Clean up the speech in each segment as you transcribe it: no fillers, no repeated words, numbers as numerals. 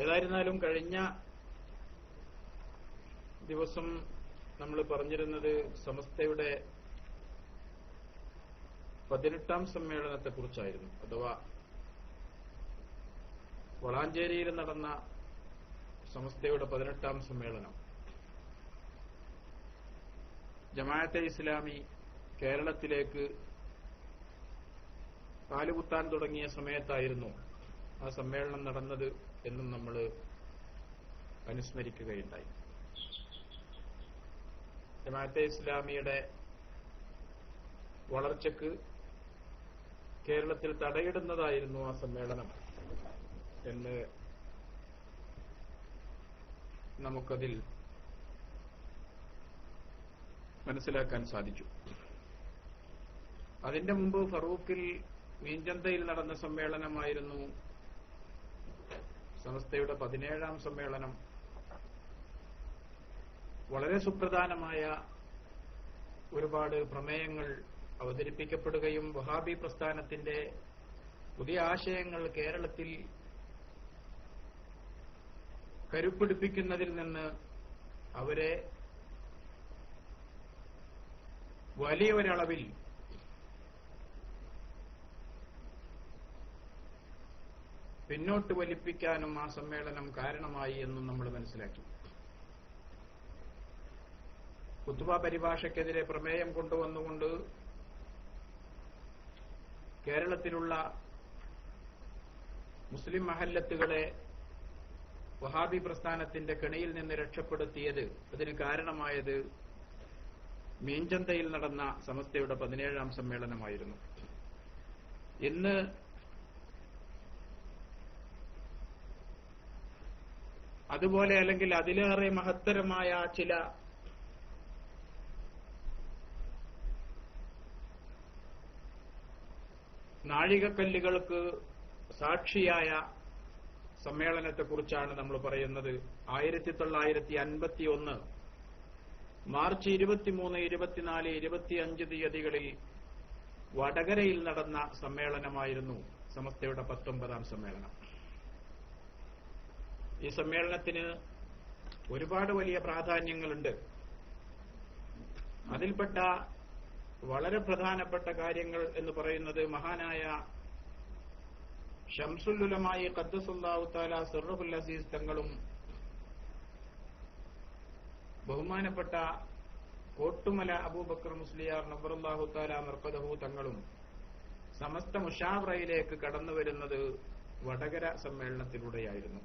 ഏതായിരുന്നാലും കഴിഞ്ഞ ദിവസം നമ്മൾ പറഞ്ഞിരുന്നത് സമസ്തയുടെ 18ാം സമ്മേളനത്തെക്കുറിച്ചായിരുന്നു. അഥവാ വളാഞ്ചേരിയിൽ നടന്ന സമസ്തയുടെ 18ാം സമ്മേളനം. ജമാഅത്തെ ഇസ്ലാമി കേരളത്തിലേക്ക് കാലുകുത്താൻ തുടങ്ങിയ സമയത്തായിരുന്നു ആ സമ്മേളനം നടന്നത് എന്നും നമ്മൾ അനുസ്മരിക്കുകയുണ്ടായി. ജമാഅത്തെ ഇസ്ലാമിയുടെ വളർച്ചയ്ക്ക് കേരളത്തിൽ തടയിടുന്നതായിരുന്നു ആ സമ്മേളനം എന്ന് നമുക്കതിൽ മനസ്സിലാക്കാൻ സാധിച്ചു. അതിന്റെ മുമ്പ് ഫറൂഖിൽ മീഞ്ചന്തയിൽ നടന്ന സമ്മേളനമായിരുന്നു സമസ്തയുടെ 17ാം സമ്മേളനം. വളരെ സുപ്രധാനമായ ഒരുപാട് പ്രമേയങ്ങൾ അവതരിപ്പിക്കപ്പെടുകയും വഹാബി പ്രസ്ഥാനത്തിന്റെ പുതിയ ആശയങ്ങൾ കേരളത്തിൽ കരുപ്പിടിപ്പിക്കുന്നതിൽ നിന്ന് അവരെ വലിയ ഒരളവിൽ പിന്നോട്ട് വലിപ്പിക്കാനും ആ സമ്മേളനം കാരണമായി എന്നും നമ്മൾ മനസ്സിലാക്കി. ഖുത്ബ പരിഭാഷയ്ക്കെതിരെ പ്രമേയം കൊണ്ടുവന്നുകൊണ്ട് കേരളത്തിലുള്ള മുസ്ലിം മഹല്ലത്തുകളെ വഹാബി പ്രസ്ഥാനത്തിന്റെ കെണിയിൽ നിന്ന് രക്ഷപ്പെടുത്തിയത്, അതിന് കാരണമായത് മീഞ്ചന്തയിൽ നടന്ന സമസ്തയുടെ 17ാം സമ്മേളനമായിരുന്നു. ഇന്ന് അതുപോലെ അല്ലെങ്കിൽ അതിലേറെ മഹത്തരമായ ചില നാഴികക്കല്ലുകൾക്ക് സാക്ഷിയായ സമ്മേളനത്തെക്കുറിച്ചാണ് നമ്മൾ പറയുന്നത്. 1951 മാർച്ച് 23, 24, 25 തീയതികളിൽ വടകരയിൽ നടന്ന സമ്മേളനമായിരുന്നു സമസ്തയുടെ 19ാം സമ്മേളനം. ഈ സമ്മേളനത്തിന് ഒരുപാട് വലിയ പ്രാധാന്യങ്ങളുണ്ട്. അതിൽപ്പെട്ട വളരെ പ്രധാനപ്പെട്ട കാര്യങ്ങൾ എന്ന് പറയുന്നത് മഹാനായ ശംസുൽ ഉലമായി ഖദ്ദസല്ലാഹു തആല സിർറുൽ അസീസ് തങ്ങളും ബഹുമാനപ്പെട്ട കോട്ടുമല അബൂബക്കർ മുസ്ലിയാർ നവ്വറല്ലാഹു തആല മർഖദഹു തങ്ങളും സമസ്ത മുശാവറയിലേക്ക് കടന്നുവരുന്നത് വടകര സമ്മേളനത്തിലൂടെയായിരുന്നു.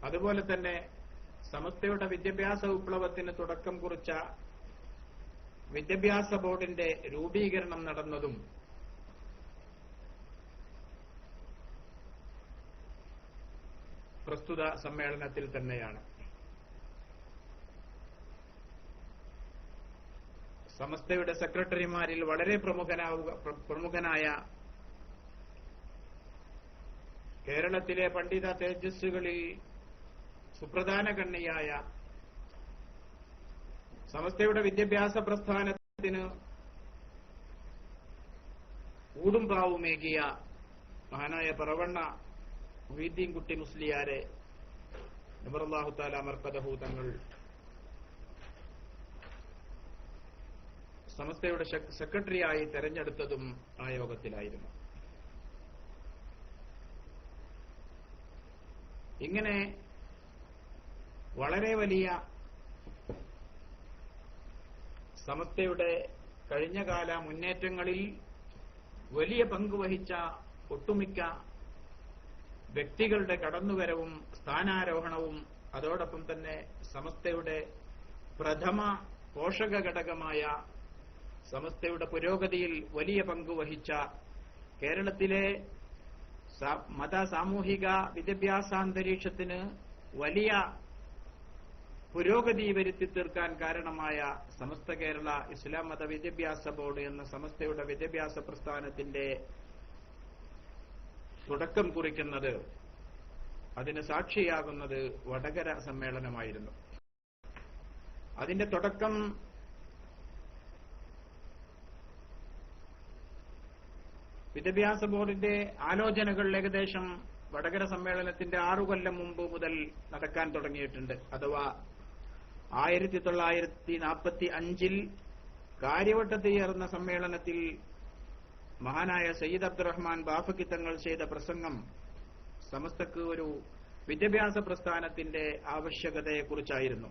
അതുപോലെ തന്നെ സമസ്തയുടെ വിദ്യാഭ്യാസ വിപ്ലവത്തിന് തുടക്കം കുറിച്ച വിദ്യാഭ്യാസ ബോർഡിന്റെ രൂപീകരണം നടന്നതും പ്രസ്തുത സമ്മേളനത്തിൽ തന്നെയാണ്. സമസ്തയുടെ സെക്രട്ടറിമാരിൽ വളരെ പ്രമുഖനായ കേരളത്തിലെ പണ്ഡിത തേജസ്സുകളിൽ സുപ്രധാന കണ്ണിയായ സമസ്തയുടെ വിദ്യാഭ്യാസ പ്രസ്ഥാനത്തിന് ഊടും പ്രാവുമേകിയ മഹാനായ പറവണ്ണ മുഹീദ്ദീൻ കുട്ടി മുസ്ലിയാരെ നവ്വറല്ലാഹു തആല മർഖദഹു തങ്ങൾ സമസ്തയുടെ സെക്രട്ടറിയായി തെരഞ്ഞെടുത്തതും ആ യോഗത്തിലായിരുന്നു. ഇങ്ങനെ വളരെ വലിയ സമസ്തയുടെ കഴിഞ്ഞകാല മുന്നേറ്റങ്ങളിൽ വലിയ പങ്കുവഹിച്ച ഒട്ടുമിക്ക വ്യക്തികളുടെ കടന്നുവരവും സ്ഥാനാരോഹണവും അതോടൊപ്പം തന്നെ സമസ്തയുടെ പ്രഥമ പോഷക ഘടകമായ സമസ്തയുടെ പുരോഗതിയിൽ വലിയ പങ്കുവഹിച്ച കേരളത്തിലെ മത സാമൂഹിക വിദ്യാഭ്യാസാന്തരീക്ഷത്തിന് വലിയ പുരോഗതി വരുത്തി തീർക്കാൻ കാരണമായ സമസ്ത കേരള ഇസ്ലാം മത വിദ്യാഭ്യാസ ബോർഡ് എന്ന സമസ്തയുടെ വിദ്യാഭ്യാസ പ്രസ്ഥാനത്തിന്റെ തുടക്കം കുറിക്കുന്നത്, അതിന് സാക്ഷിയാകുന്നത് വടകര സമ്മേളനമായിരുന്നു. അതിന്റെ തുടക്കം വിദ്യാഭ്യാസ ബോർഡിന്റെ ആലോചനകൾ ഏകദേശം വടകര സമ്മേളനത്തിന്റെ 6 കൊല്ലം മുമ്പ് മുതൽ നടക്കാൻ തുടങ്ങിയിട്ടുണ്ട്. അഥവാ 1945 കാര്യവട്ടത്ത് ചേർന്ന സമ്മേളനത്തിൽ മഹാനായ സയ്യിദ് അബ്ദുറഹ്മാൻ ബാഫക്കി തങ്ങൾ ചെയ്ത പ്രസംഗം സമസ്തക്ക് ഒരു വിദ്യാഭ്യാസ പ്രസ്ഥാനത്തിന്റെ ആവശ്യകതയെക്കുറിച്ചായിരുന്നു.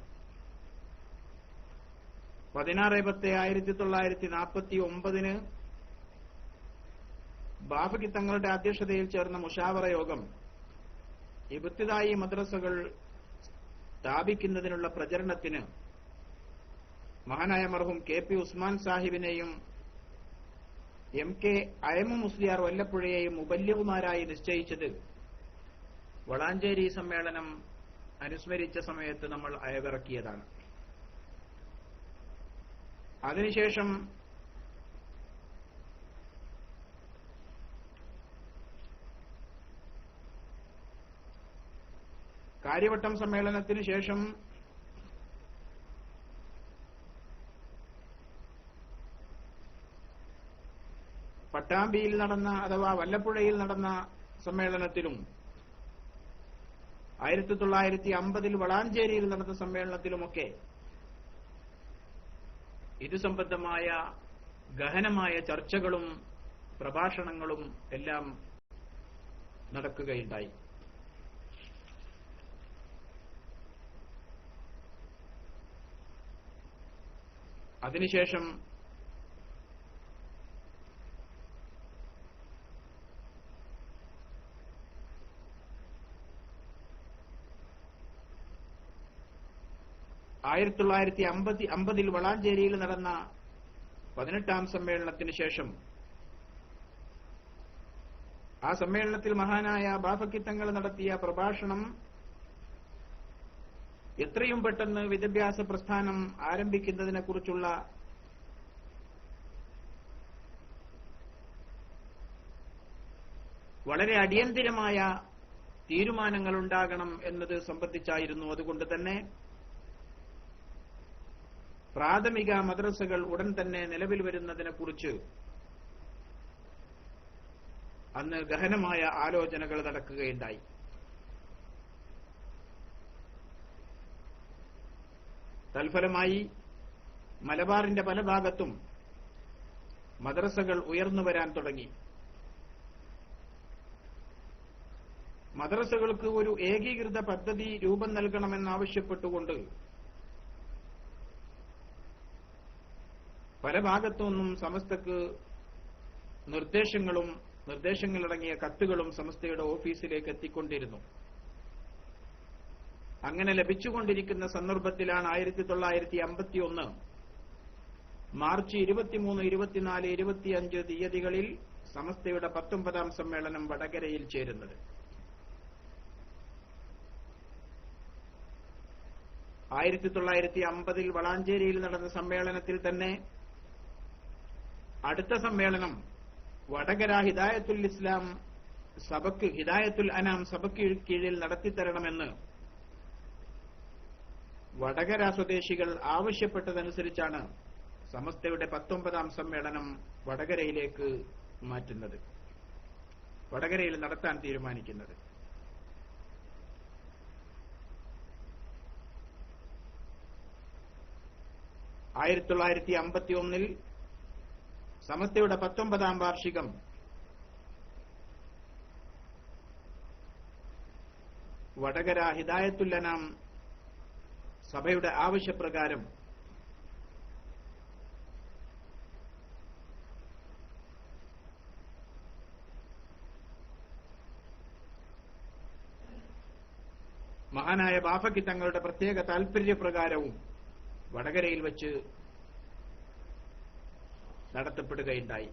16/10/1949 ബാഫക്കി തങ്ങളുടെ അധ്യക്ഷതയിൽ ചേർന്ന മുഷാവറ യോഗം ഇബ്തിദായി മദ്രസകൾ സ്ഥാപിക്കുന്നതിനുള്ള പ്രചരണത്തിന് മഹാനായ മർഹൂം KP ഉസ്മാൻ സാഹിബിനെയും MK അയമു മുസ്ലിയാർ വല്ലപ്പുഴയെയും മുബല്ലിഗുമാരായി നിശ്ചയിച്ചത് വളാഞ്ചേരി സമ്മേളനം അനുസ്മരിച്ച സമയത്ത് നമ്മൾ അയവിറക്കിയതാണ്. അതിനുശേഷം കാര്യവട്ടം സമ്മേളനത്തിനു ശേഷം പട്ടാമ്പിയിൽ നടന്ന അഥവാ വല്ലപ്പുഴയിൽ നടന്ന സമ്മേളനത്തിലും 1950 വളാഞ്ചേരിയിൽ നടന്ന സമ്മേളനത്തിലുമൊക്കെ ഇത് സംബന്ധമായ ഗഹനമായ ചർച്ചകളും പ്രഭാഷണങ്ങളും എല്ലാം നടക്കുകയുണ്ടായി. അതിനുശേഷം ആയിരത്തി 1950 വളാഞ്ചേരിയിൽ നടന്ന 18ാം സമ്മേളനത്തിന് ശേഷം ആ സമ്മേളനത്തിൽ മഹാനായ ബാഫക്കി തങ്ങൾ നടത്തിയ പ്രഭാഷണം എത്രയും പെട്ടെന്ന് വിദ്യാഭ്യാസ പ്രസ്ഥാനം ആരംഭിക്കുന്നതിനെക്കുറിച്ചുള്ള വളരെ അടിയന്തിരമായ തീരുമാനങ്ങൾ ഉണ്ടാകണം എന്നത് സംബന്ധിച്ചായിരുന്നു. അതുകൊണ്ട് തന്നെ പ്രാഥമിക മദ്രസകൾ ഉടൻ തന്നെ നിലവിൽ വരുന്നതിനെക്കുറിച്ച് അന്ന് ഗഹനമായ ആലോചനകൾ നടക്കുകയുണ്ടായി. തൽഫലമായി മലബാറിന്റെ പല ഭാഗത്തും മദ്രസകൾ ഉയർന്നു വരാൻ തുടങ്ങി. മദ്രസകൾക്ക് ഒരു ഏകീകൃത പദ്ധതി രൂപം നൽകണമെന്നാവശ്യപ്പെട്ടുകൊണ്ട് പല ഭാഗത്തുനിന്നും സമസ്തക്ക് നിർദ്ദേശങ്ങളടങ്ങിയ കത്തുകളും സമസ്തയുടെ ഓഫീസിലേക്ക് എത്തിക്കൊണ്ടിരുന്നു. അങ്ങനെ ലഭിച്ചുകൊണ്ടിരിക്കുന്ന സന്ദർഭത്തിലാണ് 1951 മാർച്ച് 23, 24, 25 തീയതികളിൽ സമസ്തയുടെ 19ാം സമ്മേളനം വടകരയിൽ ചേരുന്നത്. 1950 വളാഞ്ചേരിയിൽ നടന്ന സമ്മേളനത്തിൽ തന്നെ അടുത്ത സമ്മേളനം വടകര ഹിദായത്തുൽ ഇസ്ലാം സഭയ്ക്ക് ഹിദായത്തുൽ അനാം സഭയ്ക്ക് കീഴിൽ നടത്തിത്തരണമെന്ന് വടകര സ്വദേശികൾ ആവശ്യപ്പെട്ടതനുസരിച്ചാണ് സമസ്തയുടെ 19ാം സമ്മേളനം വടകരയിലേക്ക് മാറ്റുന്നത്, വടകരയിൽ നടത്താൻ തീരുമാനിക്കുന്നത്. ആയിരത്തി 1951 സമസ്തയുടെ 19ാം വാർഷികം വടകര ഹിദായത്തുൽ അനാം സഭയുടെ ആവശ്യപ്രകാരം മഹാനായ ബാഫക്കി തങ്ങളുടെ പ്രത്യേക താൽപര്യപ്രകാരവും വടകരയിൽ വച്ച് നടത്തപ്പെടുകയുണ്ടായി.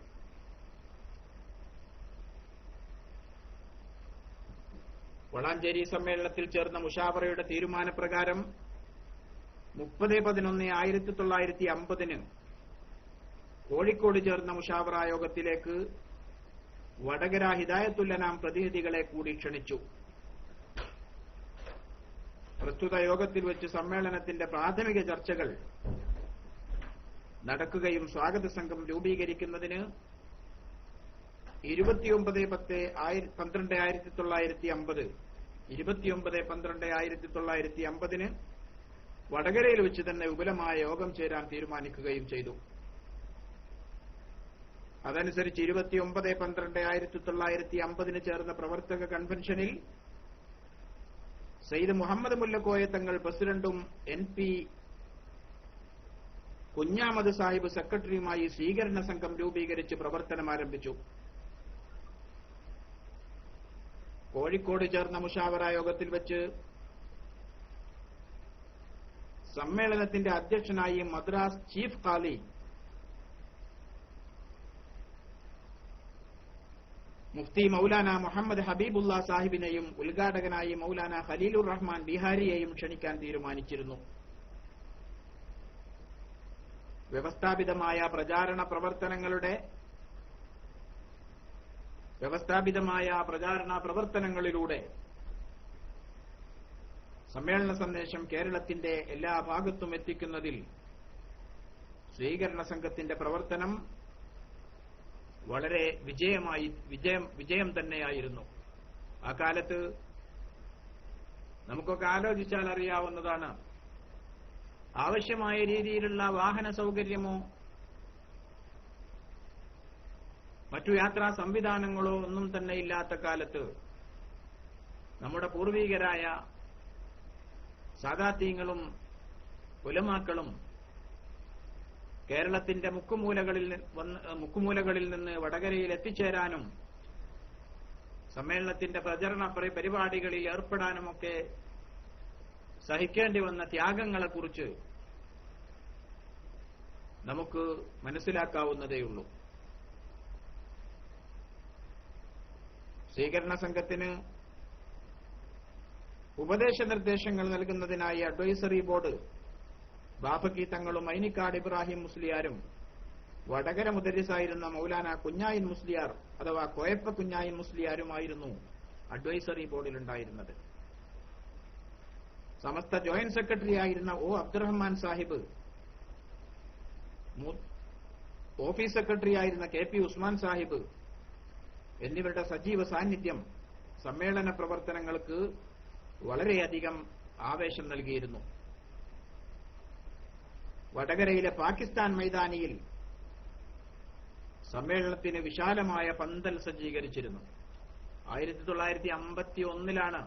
വളാഞ്ചേരി സമ്മേളനത്തിൽ ചേർന്ന മുഷാവറയുടെ തീരുമാനപ്രകാരം 30/11/1950 കോഴിക്കോട് ചേർന്ന മുഷാവറ യോഗത്തിലേക്ക് വടകര ഹിദായത്തുൽ അനാം പ്രതിനിധികളെ കൂടി ക്ഷണിച്ചു. പ്രസ്തുത യോഗത്തിൽ വെച്ച് സമ്മേളനത്തിന്റെ പ്രാഥമിക ചർച്ചകൾ നടക്കുകയും സ്വാഗത സംഘം രൂപീകരിക്കുന്നതിന് 29/12/1950 29/12/1950 വടകരയിൽ വെച്ച് തന്നെ വിപുലമായ യോഗം ചേരാൻ തീരുമാനിക്കുകയും ചെയ്തു. അതനുസരിച്ച് 29/12/1950 ചേർന്ന പ്രവർത്തക കൺവെൻഷനിൽ സയ്യിദ് മുഹമ്മദ് മുല്ലക്കോയ തങ്ങൾ പ്രസിഡന്റും NP കുഞ്ഞാമത് സാഹിബ് സെക്രട്ടറിയുമായി സ്വീകരണ സംഘം രൂപീകരിച്ച് പ്രവർത്തനം ആരംഭിച്ചു. കോഴിക്കോട് ചേർന്ന മുഷാവറ യോഗത്തിൽ വെച്ച് സമ്മേളനത്തിന്റെ അധ്യക്ഷനായി മദ്രാസ് ചീഫ് ഖാലി മുഫ്തി മൗലാന മുഹമ്മദ് ഹബീബുള്ള സാഹിബിനെയും ഉദ്ഘാടകനായി മൗലാന ഖലീലുർ റഹ്മാൻ ബിഹാരിയെയും ക്ഷണിക്കാൻ തീരുമാനിച്ചിരുന്നു. വ്യവസ്ഥാപിതമായ പ്രചാരണ പ്രവർത്തനങ്ങളിലൂടെ സമ്മേളന സന്ദേശം കേരളത്തിന്റെ എല്ലാ ഭാഗത്തും എത്തിക്കുന്നതിൽ സ്വീകരണ സംഘത്തിന്റെ പ്രവർത്തനം വളരെ വിജയം തന്നെയായിരുന്നു. ആ കാലത്ത് നമുക്കൊക്കെ ആലോചിച്ചാൽ അറിയാവുന്നതാണ്, ആവശ്യമായ രീതിയിലുള്ള വാഹന സൗകര്യമോ മറ്റു യാത്രാ സംവിധാനങ്ങളോ ഒന്നും തന്നെ ഇല്ലാത്ത കാലത്ത് നമ്മുടെ പൂർവീകരായ സാദാത്യങ്ങളും ഉലമാക്കളും കേരളത്തിന്റെ മുക്കുമൂലകളിൽ നിന്ന് വടകരയിൽ എത്തിച്ചേരാനും സമ്മേളനത്തിന്റെ പ്രചരണ പരിപാടികളിൽ ഏർപ്പെടാനുമൊക്കെ സഹിക്കേണ്ടി വന്ന ത്യാഗങ്ങളെക്കുറിച്ച് നമുക്ക് മനസ്സിലാക്കാവുന്നതേയുള്ളൂ. സ്വീകരണ സംഘത്തിന് ഉപദേശ നിർദ്ദേശങ്ങൾ നൽകുന്നതിനായി അഡ്വൈസറി ബോർഡ് ബാഫക്കി തങ്ങളും ഐനിക്കാട് ഇബ്രാഹിം മുസ്ലിയാരും വടകര മുദരിസായിരുന്ന മൗലാന കുഞ്ഞായിൻ മുസ്ലിയാർ അഥവാ കോയപ്പ കുഞ്ഞായിൻ മുസ്ലിയാരുമായിരുന്നു അഡ്വൈസറി ബോർഡിലുണ്ടായിരുന്നത്. സമസ്ത ജോയിന്റ് സെക്രട്ടറിയായിരുന്ന O അബ്ദുറഹ്മാൻ സാഹിബ്, ഓഫീസ് സെക്രട്ടറിയായിരുന്ന KP ഉസ്മാൻ സാഹിബ് എന്നിവരുടെ സജീവ സാന്നിധ്യം സമ്മേളന പ്രവർത്തനങ്ങൾക്ക് വളരെയധികം ആവേശം നൽകിയിരുന്നു. വടകരയിലെ പാകിസ്ഥാൻ മൈതാനിയിൽ സമ്മേളനത്തിന് വിശാലമായ പന്തൽ സജ്ജീകരിച്ചിരുന്നു. 1951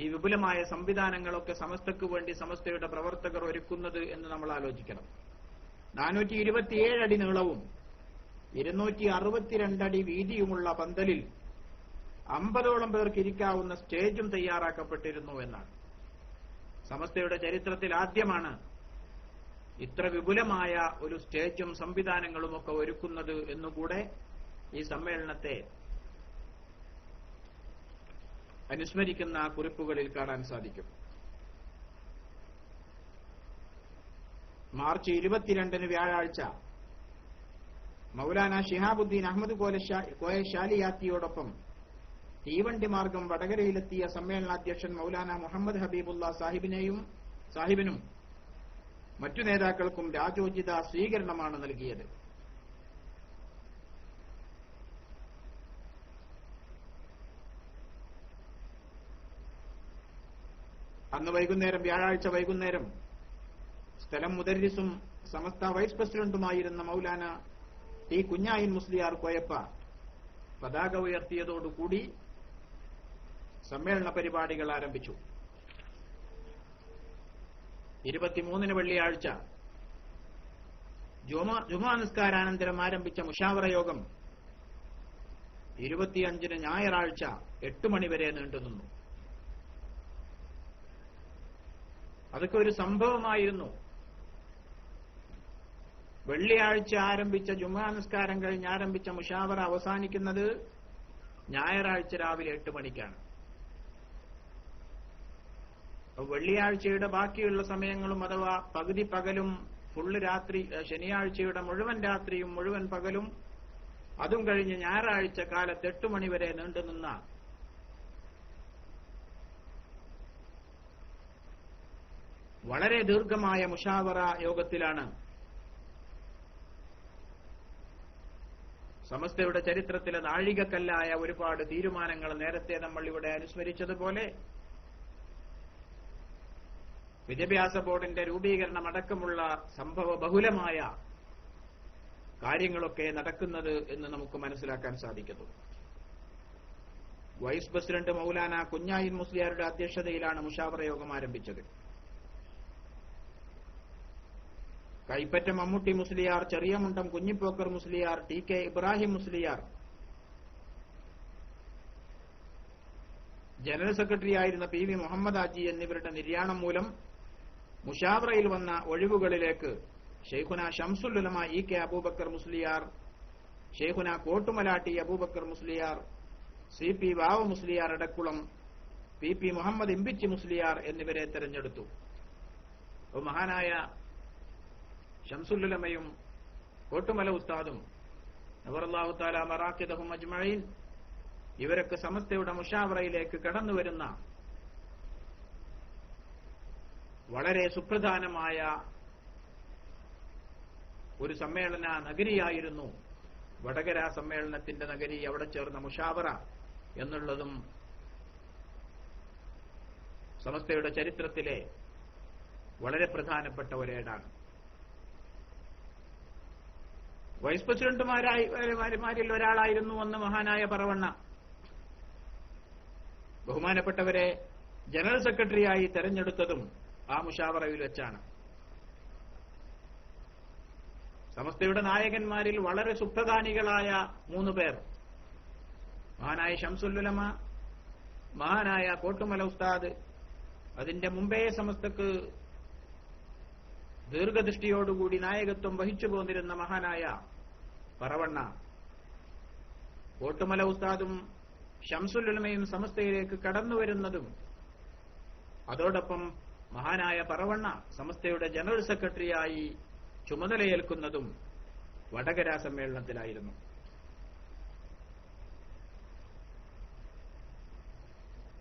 ഈ വിപുലമായ സംവിധാനങ്ങളൊക്കെ സമസ്തയ്ക്ക് വേണ്ടി സമസ്തയുടെ പ്രവർത്തകർ ഒരുക്കുന്നത് എന്ന് നമ്മൾ ആലോചിക്കണം. 427 അടി നീളവും 262 അടി വീതിയുമുള്ള പന്തലിൽ 50ഓളം പേർക്ക് ഇരിക്കാവുന്ന സ്റ്റേജും തയ്യാറാക്കപ്പെട്ടിരുന്നു എന്നാണ്. സമസ്തയുടെ ചരിത്രത്തിൽ ആദ്യമാണ് ഇത്ര വിപുലമായ ഒരു സ്റ്റേജും സംവിധാനങ്ങളുമൊക്കെ ഒരുക്കുന്നത് എന്നുകൂടെ ഈ സമ്മേളനത്തെ അനുസ്മരിക്കുന്ന കുറിപ്പുകളിൽ കാണാൻ സാധിക്കും. മാർച്ച് 22 വ്യാഴാഴ്ച മൗലാന ഷിഹാബുദ്ദീൻ അഹമ്മദ് കോയ ഷാലിയാത്തിയോടൊപ്പം തീവണ്ടി മാർഗം വടകരയിലെത്തിയ സമ്മേളനാധ്യക്ഷൻ മൗലാന മുഹമ്മദ് ഹബീബുള്ള സാഹിബിനും മറ്റു നേതാക്കൾക്കും രാജോചിത സ്വീകരണമാണ് നൽകിയത്. അന്ന് വ്യാഴാഴ്ച വൈകുന്നേരം സ്ഥലം മുദരിസും സമസ്ത വൈസ് പ്രസിഡന്റുമായിരുന്ന മൗലാന T കുഞ്ഞായിൻ മുസ്ലിയാർ കോയപ്പ പതാക ഉയർത്തിയതോടുകൂടി സമ്മേളന പരിപാടികൾ ആരംഭിച്ചു. 23 വെള്ളിയാഴ്ച ജുമാ നിസ്കാരാനന്തരം ആരംഭിച്ച മുഷാവറ യോഗം 25 ഞായറാഴ്ച 8 മണിവരെ നീണ്ടുനിന്നു. അതൊക്കെ ഒരു സംഭവമായിരുന്നു. വെള്ളിയാഴ്ച ആരംഭിച്ച ജുമാ നിസ്കാരം കഴിഞ്ഞ് ആരംഭിച്ച മുഷാവറ അവസാനിക്കുന്നത് ഞായറാഴ്ച രാവിലെ 8 മണിക്കാണ്. വെള്ളിയാഴ്ചയുടെ ബാക്കിയുള്ള സമയങ്ങളും അഥവാ പകുതി പകലും ഫുള്ള് രാത്രി, ശനിയാഴ്ചയുടെ മുഴുവൻ രാത്രിയും മുഴുവൻ പകലും, അതും കഴിഞ്ഞ് ഞായറാഴ്ച കാലത്ത് 8 മണിവരെ നീണ്ടുനിന്ന വളരെ ദീർഘമായ മുഷാവറ യോഗത്തിലാണ് സമസ്തയുടെ ചരിത്രത്തിലെ നാഴികക്കല്ലായ ഒരുപാട് തീരുമാനങ്ങൾ നേരത്തെ നമ്മൾ ഇവിടെ അനുസ്മരിച്ചതുപോലെ വിദ്യാഭ്യാസ ബോർഡിന്റെ രൂപീകരണം അടക്കമുള്ള സംഭവ ബഹുലമായ കാര്യങ്ങളൊക്കെ നടക്കുന്നത് എന്ന് നമുക്ക് മനസ്സിലാക്കാൻ സാധിക്കുന്നു. വൈസ് പ്രസിഡന്റ് മൗലാന കുഞ്ഞായിൻ മുസ്ലിയാരുടെ അധ്യക്ഷതയിലാണ് മുഷാവറ യോഗം ആരംഭിച്ചത്. കൈപ്പറ്റ മമ്മൂട്ടി മുസ്ലിയാർ, ചെറിയമുണ്ടം കുഞ്ഞിപ്പോക്കർ മുസ്ലിയാർ, ടി.കെ. ഇബ്രാഹിം മുസ്ലിയാർ, ജനറൽ സെക്രട്ടറിയായിരുന്ന പി.വി. മുഹമ്മദ് ഹാജി എന്നിവരുടെ നിര്യാണം മൂലം മുഷാവറയിൽ വന്ന ഒഴിവുകളിലേക്ക് ഷെയ്ഖുന ഷംസുൽ ഉലമ ഇ.കെ. അബൂബക്കർ മുസ്ലിയാർ, ഷെയ്ഖുന കോട്ടുമലാട്ടി അബൂബക്കർ മുസ്ലിയാർ, സി.പി. വാവ മുസ്ലിയാർ എടക്കുളം, പി.പി. മുഹമ്മദ് ഇമ്പിച്ചി മുസ്ലിയാർ എന്നിവരെ തെരഞ്ഞെടുത്തു. മഹാനായ ഷംസുൽ ഉലമയും കോട്ടുമല ഉസ്താദും നവറല്ലാഹു തആല മറാഖിദഹും അജ്മഈൻ ഇവരൊക്കെ സമസ്തയുടെ മുഷാവറയിലേക്ക് കടന്നുവരുന്ന വളരെ സുപ്രധാനമായ ഒരു സമ്മേളന നഗരിയായിരുന്നു വടകര സമ്മേളനത്തിന്റെ നഗരി. അവിടെ ചേർന്ന മുഷാവറ എന്നുള്ളതും സമസ്തയുടെ ചരിത്രത്തിലെ വളരെ പ്രധാനപ്പെട്ട ഒരേടാണ്. വൈസ് പ്രസിഡന്റുമാരിൽ ഒരാളായിരുന്നു അന്ന് മഹാനായ പറവണ്ണ. ബഹുമാനപ്പെട്ടവരെ ജനറൽ സെക്രട്ടറിയായി തെരഞ്ഞെടുത്തതും ആ മുഷാവറയിൽ വെച്ചാണ്. സമസ്തയുടെ നായകന്മാരിൽ വളരെ സുപ്രധാനികളായ 3 പേർ, മഹാനായ ഷംസുൽ ഉലമ, മഹാനായ കോട്ടുമല ഉസ്താദ്, അതിന്റെ മുമ്പേ സമസ്തക്ക് ദീർഘദൃഷ്ടിയോടുകൂടി നായകത്വം വഹിച്ചു പോന്നിരുന്ന മഹാനായ പറവണ്ണ, കോട്ടുമല ഉസ്താദും ഷംസുൽ ഉലമയും സമസ്തയിലേക്ക് കടന്നുവരുന്നതും അതോടൊപ്പം മഹാനായ പറവണ്ണ സമസ്തയുടെ ജനറൽ സെക്രട്ടറിയായി ചുമതലയേൽക്കുന്നതും വടകര സമ്മേളനത്തിലായിരുന്നു.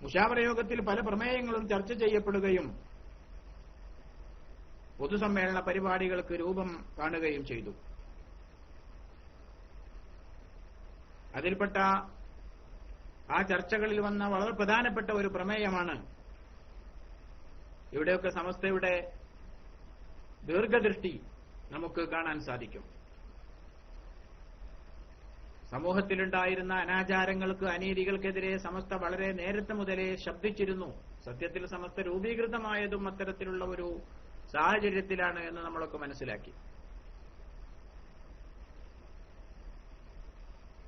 മുഷാവറ യോഗത്തിൽ പല പ്രമേയങ്ങളും ചർച്ച ചെയ്യപ്പെടുകയും പൊതുസമ്മേളന പരിപാടികൾക്ക് രൂപം കാണുകയും ചെയ്തു. അതിൽപ്പെട്ട ആ ചർച്ചകളിൽ വന്ന വളരെ പ്രധാനപ്പെട്ട ഒരു പ്രമേയമാണ് ഇവിടെയൊക്കെ സമസ്തയുടെ ദീർഘദൃഷ്ടി നമുക്ക് കാണാൻ സാധിക്കും. സമൂഹത്തിലുണ്ടായിരുന്ന അനാചാരങ്ങൾക്ക്, അനീതികൾക്കെതിരെ സമസ്ത വളരെ നേരത്തെ മുതലേ ശബ്ദിച്ചിരുന്നു. സത്യത്തിൽ സമസ്ത രൂപീകൃതമായതും അത്തരത്തിലുള്ള ഒരു സാഹചര്യത്തിലാണ് എന്ന് നമ്മളൊക്കെ മനസ്സിലാക്കി.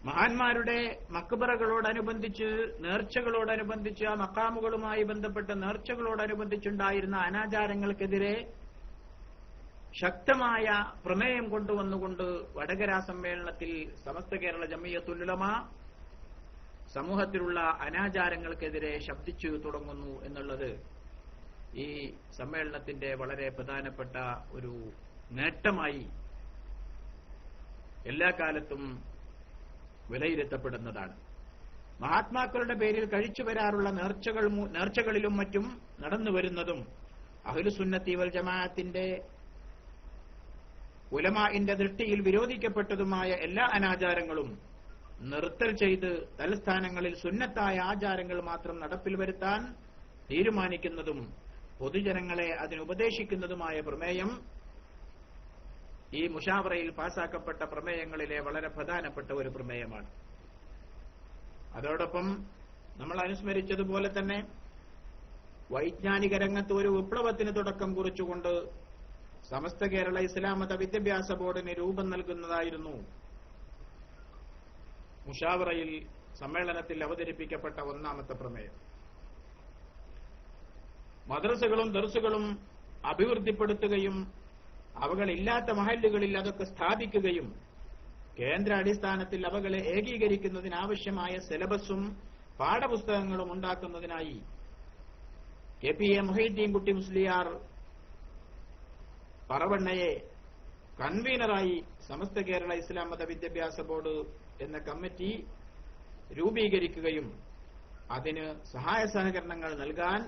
മഹാന്മാരുടെ മക്ബറകളോടനുബന്ധിച്ച്, നേർച്ചകളോടനുബന്ധിച്ച്, ആ മക്കാമുകളുമായി ബന്ധപ്പെട്ട നേർച്ചകളോടനുബന്ധിച്ചുണ്ടായിരുന്ന അനാചാരങ്ങൾക്കെതിരെ ശക്തമായ പ്രമേയം കൊണ്ടുവന്നുകൊണ്ട് വടകര സമ്മേളനത്തിൽ സമസ്ത കേരള ജംഇയ്യത്തുൽ ഉലമ സമൂഹത്തിലുള്ള അനാചാരങ്ങൾക്കെതിരെ ശബ്ദിച്ചു തുടങ്ങുന്നു എന്നുള്ളത് ഈ സമ്മേളനത്തിന്റെ വളരെ പ്രധാനപ്പെട്ട ഒരു നേട്ടമായി എല്ലാ കാലത്തും വിലയിരുത്തപ്പെടുന്നതാണ്. മഹാത്മാക്കളുടെ പേരിൽ കഴിച്ചു വരാറുള്ള നേർച്ചകളിലും മറ്റും നടന്നുവരുന്നതും അഹ്ലുസുന്നത്തി വൽ ജമാഅത്തിന്റെ ഉലമാഇന്റെ ദൃഷ്ടിയിൽ വിരോധിക്കപ്പെട്ടതുമായ എല്ലാ അനാചാരങ്ങളും നിർത്തൽ ചെയ്ത് തലസ്ഥാനങ്ങളിൽ സുന്നത്തായ ആചാരങ്ങൾ മാത്രം നടപ്പിൽ വരുത്താൻ തീരുമാനിക്കുന്നതും പൊതുജനങ്ങളെ അതിനുപദേശിക്കുന്നതുമായ പ്രമേയം ഈ മുഷാവറയിൽ പാസാക്കപ്പെട്ട പ്രമേയങ്ങളിലെ വളരെ പ്രധാനപ്പെട്ട ഒരു പ്രമേയമാണ്. അതോടൊപ്പം നമ്മൾ അനുസ്മരിച്ചതുപോലെ തന്നെ വൈജ്ഞാനിക രംഗത്ത് ഒരു വിപ്ലവത്തിന് തുടക്കം കുറിച്ചുകൊണ്ട് സമസ്ത കേരള ഇസ്ലാം മത വിദ്യാഭ്യാസ ബോർഡിന് രൂപം നൽകുന്നതായിരുന്നു മുഷാവറയിൽ സമ്മേളനത്തിൽ അവതരിപ്പിക്കപ്പെട്ട ഒന്നാമത്തെ പ്രമേയം. മദ്രസകളും ദർസുകളും അഭിവൃദ്ധിപ്പെടുത്തുകയും അവകളില്ലാത്ത മഹല്ലുകളിൽ അതൊക്കെ സ്ഥാപിക്കുകയും കേന്ദ്ര അടിസ്ഥാനത്തിൽ അവകളെ ഏകീകരിക്കുന്നതിനാവശ്യമായ സിലബസും പാഠപുസ്തകങ്ങളും ഉണ്ടാക്കുന്നതിനായി കെ.പി.എ. മുഹൈദ്ദീൻ കുട്ടി മുസ്ലിയാർ പറവണ്ണയെ കൺവീനറായി സമസ്ത കേരള ഇസ്ലാം മത വിദ്യാഭ്യാസ ബോർഡ് എന്ന കമ്മിറ്റി രൂപീകരിക്കുകയും അതിന് സഹായ സഹകരണങ്ങൾ നൽകാൻ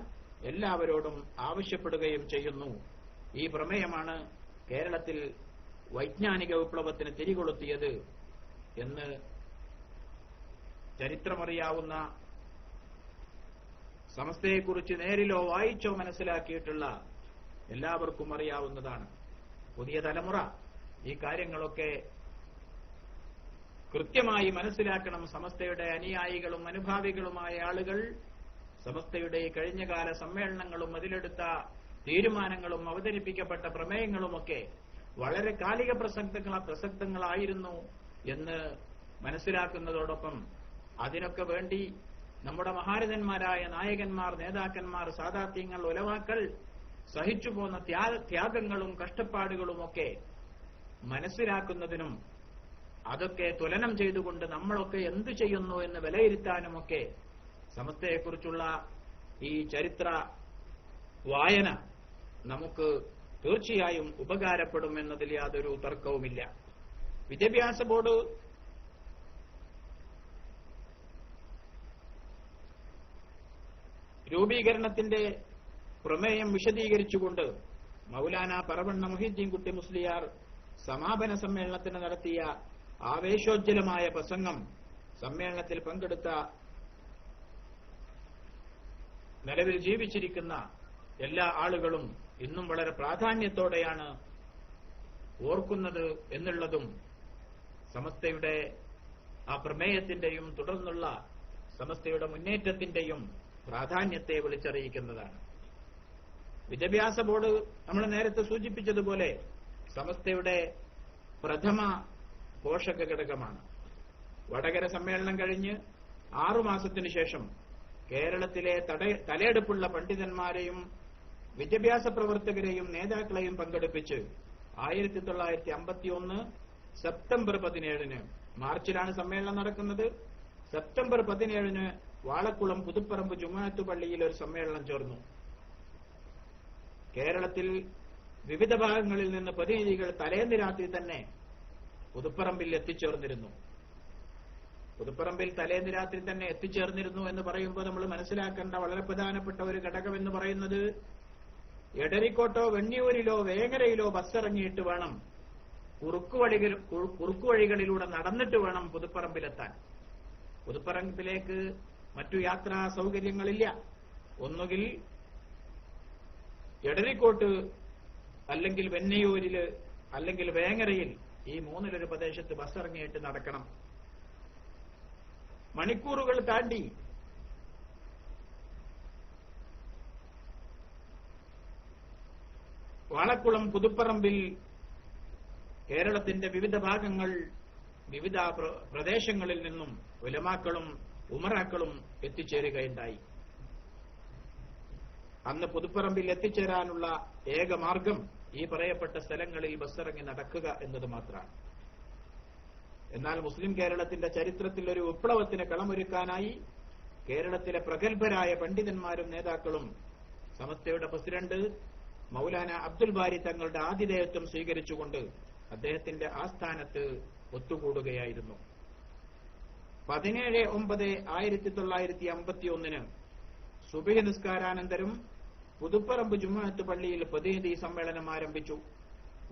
എല്ലാവരോടും ആവശ്യപ്പെടുകയും ചെയ്യുന്നു. ഈ പ്രമേയമാണ് കേരളത്തിൽ വൈജ്ഞാനിക വിപ്ലവത്തിന് തിരികൊളുത്തിയത്. എന്ന് ചരിത്രമറിയാവുന്ന, സമസ്തയെക്കുറിച്ച് നേരിലോ വായിച്ചോ മനസ്സിലാക്കിയിട്ടുള്ള എല്ലാവർക്കും അറിയാവുന്നതാണ്. പുതിയ തലമുറ ഈ കാര്യങ്ങളൊക്കെ കൃത്യമായി മനസ്സിലാക്കണം. സമസ്തയുടെ അനുയായികളും അനുഭാവികളുമായ ആളുകൾ സമസ്തയുടെ കഴിഞ്ഞകാല സമ്മേളനങ്ങളും അതിലെടുത്ത തീരുമാനങ്ങളും അവതരിപ്പിക്കപ്പെട്ട പ്രമേയങ്ങളുമൊക്കെ വളരെ കാലിക പ്രസക്തങ്ങളായിരുന്നു എന്ന് മനസ്സിലാക്കുന്നതോടൊപ്പം അതിനൊക്കെ വേണ്ടി നമ്മുടെ മഹാരഥന്മാരായ നായകന്മാർ, നേതാക്കന്മാർ, സാദാത്യങ്ങൾ, ഉലമാക്കൾ സഹിച്ചു പോന്ന ത്യാഗങ്ങളും കഷ്ടപ്പാടുകളുമൊക്കെ മനസ്സിലാക്കുന്നതിനും അതൊക്കെ തുലനം ചെയ്തുകൊണ്ട് നമ്മളൊക്കെ എന്തു ചെയ്യുന്നു എന്ന് വിലയിരുത്താനുമൊക്കെ സമസ്തയെക്കുറിച്ചുള്ള ഈ ചരിത്ര വായന നമുക്ക് തീർച്ചയായും ഉപകാരപ്പെടും എന്നതിൽ യാതൊരു തർക്കവുമില്ല. വിദ്യാഭ്യാസ ബോർഡ് രൂപീകരണത്തിന്റെ പ്രമേയം വിശദീകരിച്ചുകൊണ്ട് മൗലാന പറവണ്ണ മുഹീദ്ദീൻ കുട്ടി മുസ്ലിയാർ സമാപന സമ്മേളനത്തിന് നടത്തിയ ആവേശോജ്വലമായ പ്രസംഗം സമ്മേളനത്തിൽ പങ്കെടുത്ത നിലവിൽ ജീവിച്ചിരിക്കുന്ന എല്ലാ ആളുകളും ഇന്നും വളരെ പ്രാധാന്യത്തോടെയാണ് ഓർക്കുന്നത് എന്നുള്ളതും സമസ്തയുടെ ആ പ്രമേയത്തിന്റെയും തുടർന്നുള്ള സമസ്തയുടെ മുന്നേറ്റത്തിന്റെയും പ്രാധാന്യത്തെ വിളിച്ചറിയിക്കുന്നതാണ്. വിദ്യാഭ്യാസ ബോർഡ് നമ്മൾ നേരത്തെ സൂചിപ്പിച്ചതുപോലെ സമസ്തയുടെ പ്രഥമ പോഷക ഘടകമാണ്. വടകര സമ്മേളനം കഴിഞ്ഞ് 6 മാസത്തിനു ശേഷം കേരളത്തിലെ തലയെടുപ്പുള്ള പണ്ഡിതന്മാരെയും വിദ്യാഭ്യാസ പ്രവർത്തകരെയും നേതാക്കളെയും പങ്കെടുപ്പിച്ച് 1951 സെപ്റ്റംബർ 17 മാർച്ചിലാണ് സമ്മേളനം നടക്കുന്നത്. സെപ്റ്റംബർ 17 വാളക്കുളം പുതുപ്പറമ്പ് ജുമുഅത്ത് പള്ളിയിൽ ഒരു സമ്മേളനം ചേർന്നു. കേരളത്തിൽ വിവിധ ഭാഗങ്ങളിൽ നിന്ന് പ്രതിനിധികൾ തലേന്ന് രാത്രി തന്നെ പുതുപ്പറമ്പിൽ എത്തിച്ചേർന്നിരുന്നു. പുതുപ്പറമ്പിൽ തലേന്ന് രാത്രി തന്നെ എത്തിച്ചേർന്നിരുന്നു എന്ന് പറയുമ്പോൾ നമ്മൾ മനസ്സിലാക്കേണ്ട വളരെ പ്രധാനപ്പെട്ട ഒരു ഘടകം എന്ന് പറയുന്നത്, എടരിക്കോട്ടോ വെണ്ണിയൂരിലോ വേങ്ങരയിലോ ബസ്സിറങ്ങിയിട്ട് വേണം, കുറുക്കുവഴികളിലൂടെ നടന്നിട്ട് വേണം പുതുപ്പറമ്പിലെത്താൻ. പുതുപ്പറമ്പിലേക്ക് മറ്റു യാത്രാ സൗകര്യങ്ങളില്ല. ഒന്നുകിൽ എടരിക്കോട്ട്, അല്ലെങ്കിൽ വെന്നയൂരില്, അല്ലെങ്കിൽ വേങ്ങരയിൽ, ഈ മൂന്നിലൊരു പ്രദേശത്ത് ബസ്സിറങ്ങിയിട്ട് നടക്കണം. മണിക്കൂറുകൾ താണ്ടി വാളക്കുളം പുതുപ്പറമ്പിൽ കേരളത്തിന്റെ വിവിധ ഭാഗങ്ങൾ, വിവിധ പ്രദേശങ്ങളിൽ നിന്നും ഉലമാക്കളും ഉമറാക്കളും എത്തിച്ചേരുകയുണ്ടായി. അന്ന് പുതുപ്പറമ്പിൽ എത്തിച്ചേരാനുള്ള ഏക മാർഗം ഈ പറയപ്പെട്ട സ്ഥലങ്ങളിൽ ബസ്സിറങ്ങി നടക്കുക എന്നത് മാത്രമാണ്. എന്നാൽ മുസ്ലിം കേരളത്തിന്റെ ചരിത്രത്തിൽ ഒരു വിപ്ലവത്തിന് കളമൊരുക്കാനായി കേരളത്തിലെ പ്രഗത്ഭരായ പണ്ഡിതന്മാരും നേതാക്കളും സമസ്തയുടെ പ്രസിഡന്റ് മൗലാന അബ്ദുൽ ബാരി തങ്ങളുടെ ആതിഥേയത്വം സ്വീകരിച്ചുകൊണ്ട് അദ്ദേഹത്തിന്റെ ആസ്ഥാനത്ത് ഒത്തുകൂടുകയായിരുന്നു. 17/9/1951 സുബഹി നിസ്കാരാനന്തരം പുതുപ്പറമ്പ് ജുമുഅത്ത് പള്ളിയിൽ പ്രതിനിധി സമ്മേളനം ആരംഭിച്ചു.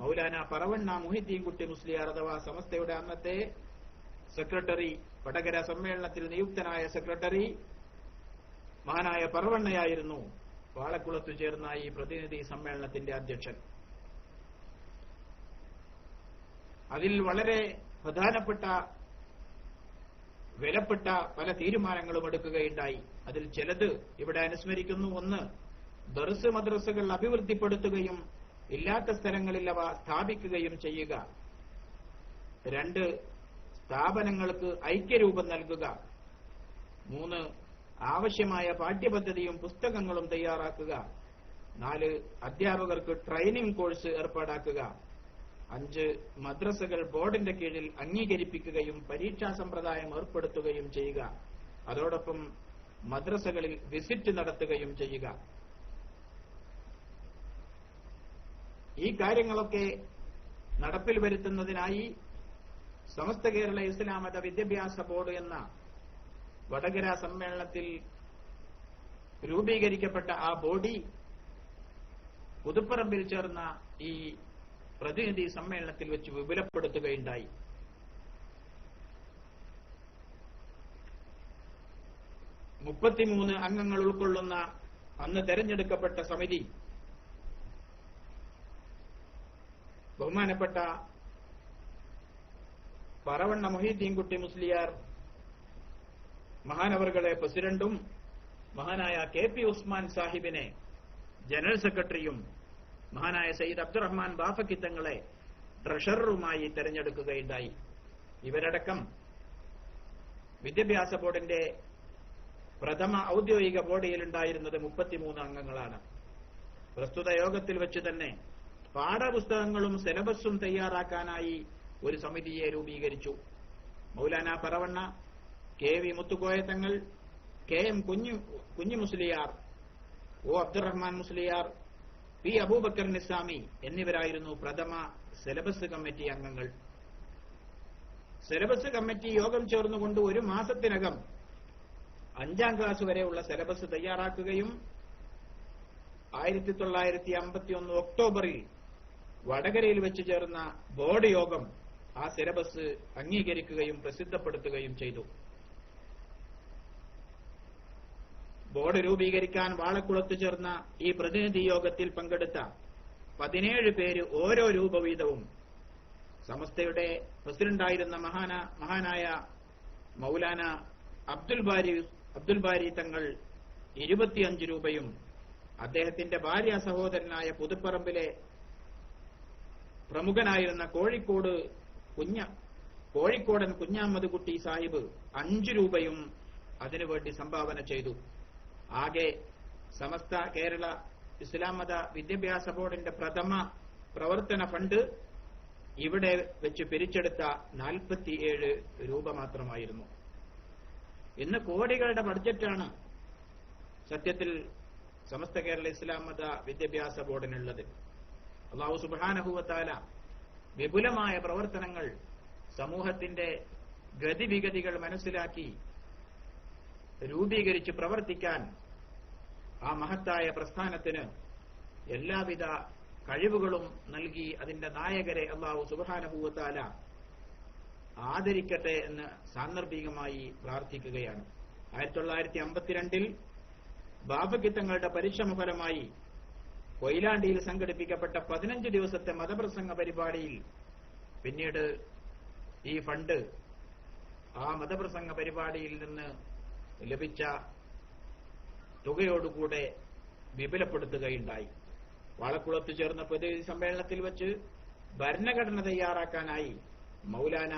മൗലാന പറവണ്ണ മുഹീദ്ദീൻ കുട്ടി മുസ്ലിയാർ അഥവാ സമസ്തയുടെ അന്നത്തെ സെക്രട്ടറി, വടകര സമ്മേളനത്തിൽ നിയുക്തനായ സെക്രട്ടറി മഹാനായ പറവണ്ണയായിരുന്നു വാളക്കുളത്തു ചേർന്ന ഈ പ്രതിനിധി സമ്മേളനത്തിന്റെ അധ്യക്ഷൻ. അതിൽ വളരെ പ്രധാനപ്പെട്ട വിലപ്പെട്ട പല തീരുമാനങ്ങളും എടുക്കുകയുണ്ടായി. അതിൽ ചിലത് ഇവിടെ അനുസ്മരിക്കുന്നു. ഒന്ന്, ദർസ് മദ്രസകൾ അഭിവൃദ്ധിപ്പെടുത്തുകയും ഇല്ലാത്ത സ്ഥലങ്ങളിൽ അവ സ്ഥാപിക്കുകയും ചെയ്യുക. 2, സ്ഥാപനങ്ങൾക്ക് ഐക്യരൂപം നൽകുക. 3, ആവശ്യമായ പാഠ്യപദ്ധതിയും പുസ്തകങ്ങളും തയ്യാറാക്കുക. 4, അധ്യാപകർക്ക് ട്രെയിനിംഗ് കോഴ്സ് ഏർപ്പാടാക്കുക. 5, മദ്രസകൾ ബോർഡിന്റെ കീഴിൽ അംഗീകരിപ്പിക്കുകയും പരീക്ഷാ സമ്പ്രദായം ഏർപ്പെടുത്തുകയും ചെയ്യുക. അതോടൊപ്പം മദ്രസകളിൽ വിസിറ്റ് നടത്തുകയും ചെയ്യുക. ഈ കാര്യങ്ങളൊക്കെ നടപ്പിൽ വരുത്തുന്നതിനായി സമസ്ത കേരള ഇസ്ലാം മത വിദ്യാഭ്യാസ ബോർഡ് എന്ന വടകര സമ്മേളനത്തിൽ രൂപീകരിക്കപ്പെട്ട ആ ബോഡി പുതുപ്പറമ്പിൽ ചേർന്ന ഈ പ്രതിനിധി സമ്മേളനത്തിൽ വെച്ച് വിപുലപ്പെടുത്തുകയുണ്ടായി. 33 അംഗങ്ങൾ ഉൾക്കൊള്ളുന്ന അന്ന് തെരഞ്ഞെടുക്കപ്പെട്ട സമിതി ബഹുമാനപ്പെട്ട പറവണ്ണ മൊഹീദ്ദീൻകുട്ടി മുസ്ലിയാർ മഹാനവറുകളെ പ്രസിഡന്റും മഹാനായ KP ഉസ്മാൻ സാഹിബിനെ ജനറൽ സെക്രട്ടറിയും മഹാനായ സയ്യിദ് അബ്ദുറഹ്മാൻ ബാഫക്കി തങ്ങളെ ട്രഷററുമായി തെരഞ്ഞെടുക്കുകയുണ്ടായി. ഇവരടക്കം വിദ്യാഭ്യാസ ബോർഡിന്റെ പ്രഥമ ഔദ്യോഗിക ബോഡിയിലുണ്ടായിരുന്നത് 33 അംഗങ്ങളാണ്. പ്രസ്തുത യോഗത്തിൽ വെച്ച് തന്നെ പാഠപുസ്തകങ്ങളും സിലബസും തയ്യാറാക്കാനായി ഒരു സമിതിയെ രൂപീകരിച്ചു. മൗലാന പറവണ്ണ, KV മുത്തുക്കോയ തങ്ങൾ, KM കുഞ്ഞു മുസ്ലിയാർ, O അബ്ദുറഹ്മാൻ മുസ്ലിയാർ, P അബൂബക്കർ നിസാമി എന്നിവരായിരുന്നു പ്രഥമ സിലബസ് കമ്മിറ്റി അംഗങ്ങൾ. സിലബസ് കമ്മിറ്റി യോഗം ചേർന്നുകൊണ്ട് ഒരു മാസത്തിനകം 5ാം ക്ലാസ് വരെയുള്ള സിലബസ് തയ്യാറാക്കുകയും 1951 ഒക്ടോബറിൽ വടകരയിൽ വെച്ച് ചേർന്ന ബോർഡ് യോഗം ആ സിലബസ് അംഗീകരിക്കുകയും പ്രസിദ്ധപ്പെടുത്തുകയും ചെയ്തു. ബോർഡ് രൂപീകരിക്കാൻ വാളക്കുളത്ത് ചേർന്ന ഈ പ്രതിനിധി യോഗത്തിൽ പങ്കെടുത്ത 17 പേര് ഓരോ രൂപ വീതവും സമസ്തയുടെ പ്രസിഡന്റായിരുന്ന മഹാനായ മൗലാന അബ്ദുൽ ബാരി തങ്ങൾ 25 രൂപയും അദ്ദേഹത്തിന്റെ ഭാര്യ സഹോദരനായ പുതുപ്പറമ്പിലെ പ്രമുഖനായിരുന്ന കോഴിക്കോടൻ കുഞ്ഞാമ്മദ് കുട്ടി സാഹിബ് 5 രൂപയും അതിനുവേണ്ടി സംഭാവന ചെയ്തു. ആകെ സമസ്ത കേരള ഇസ്ലാം മത വിദ്യാഭ്യാസ ബോർഡിന്റെ പ്രഥമ പ്രവർത്തന ഫണ്ട് ഇവിടെ വെച്ച് പിരിച്ചെടുത്ത 47 രൂപ മാത്രമായിരുന്നു. ഇന്ന് കോടികളുടെ ബഡ്ജറ്റാണ് സത്യത്തിൽ സമസ്ത കേരള ഇസ്ലാം മത വിദ്യാഭ്യാസ ബോർഡിനുള്ളത്. അല്ലാഹു സുബ്ഹാനഹു വ തആല വിപുലമായ പ്രവർത്തനങ്ങൾ സമൂഹത്തിന്റെ ഗതിവിഗതികൾ മനസ്സിലാക്കി രൂപീകരിച്ച് പ്രവർത്തിക്കാൻ ആ മഹത്തായ പ്രസ്ഥാനത്തിന് എല്ലാവിധ കഴിവുകളും നൽകി അതിന്റെ നായകരെ അല്ലാഹു സുബ്ഹാനഹു വ തആല ആദരിക്കട്ടെ എന്ന് സാന്ദർഭികമായി പ്രാർത്ഥിക്കുകയാണ്. 1952 ബാഫക്കി തങ്ങളുടെ പരിശ്രമഫലമായി കൊയിലാണ്ടിയിൽ സംഘടിപ്പിക്കപ്പെട്ട 15 ദിവസത്തെ മതപ്രസംഗ പരിപാടിയിൽ പിന്നീട് ഈ ഫണ്ട് ആ മതപ്രസംഗ പരിപാടിയിൽ നിന്ന് ലഭിച്ച തുകയോടുകൂടെ വിപുലപ്പെടുത്തുകയുണ്ടായി. വാളക്കുളത്ത് ചേർന്ന പ്രതിനിധി സമ്മേളനത്തിൽ വെച്ച് ഭരണഘടന തയ്യാറാക്കാനായി മൗലാന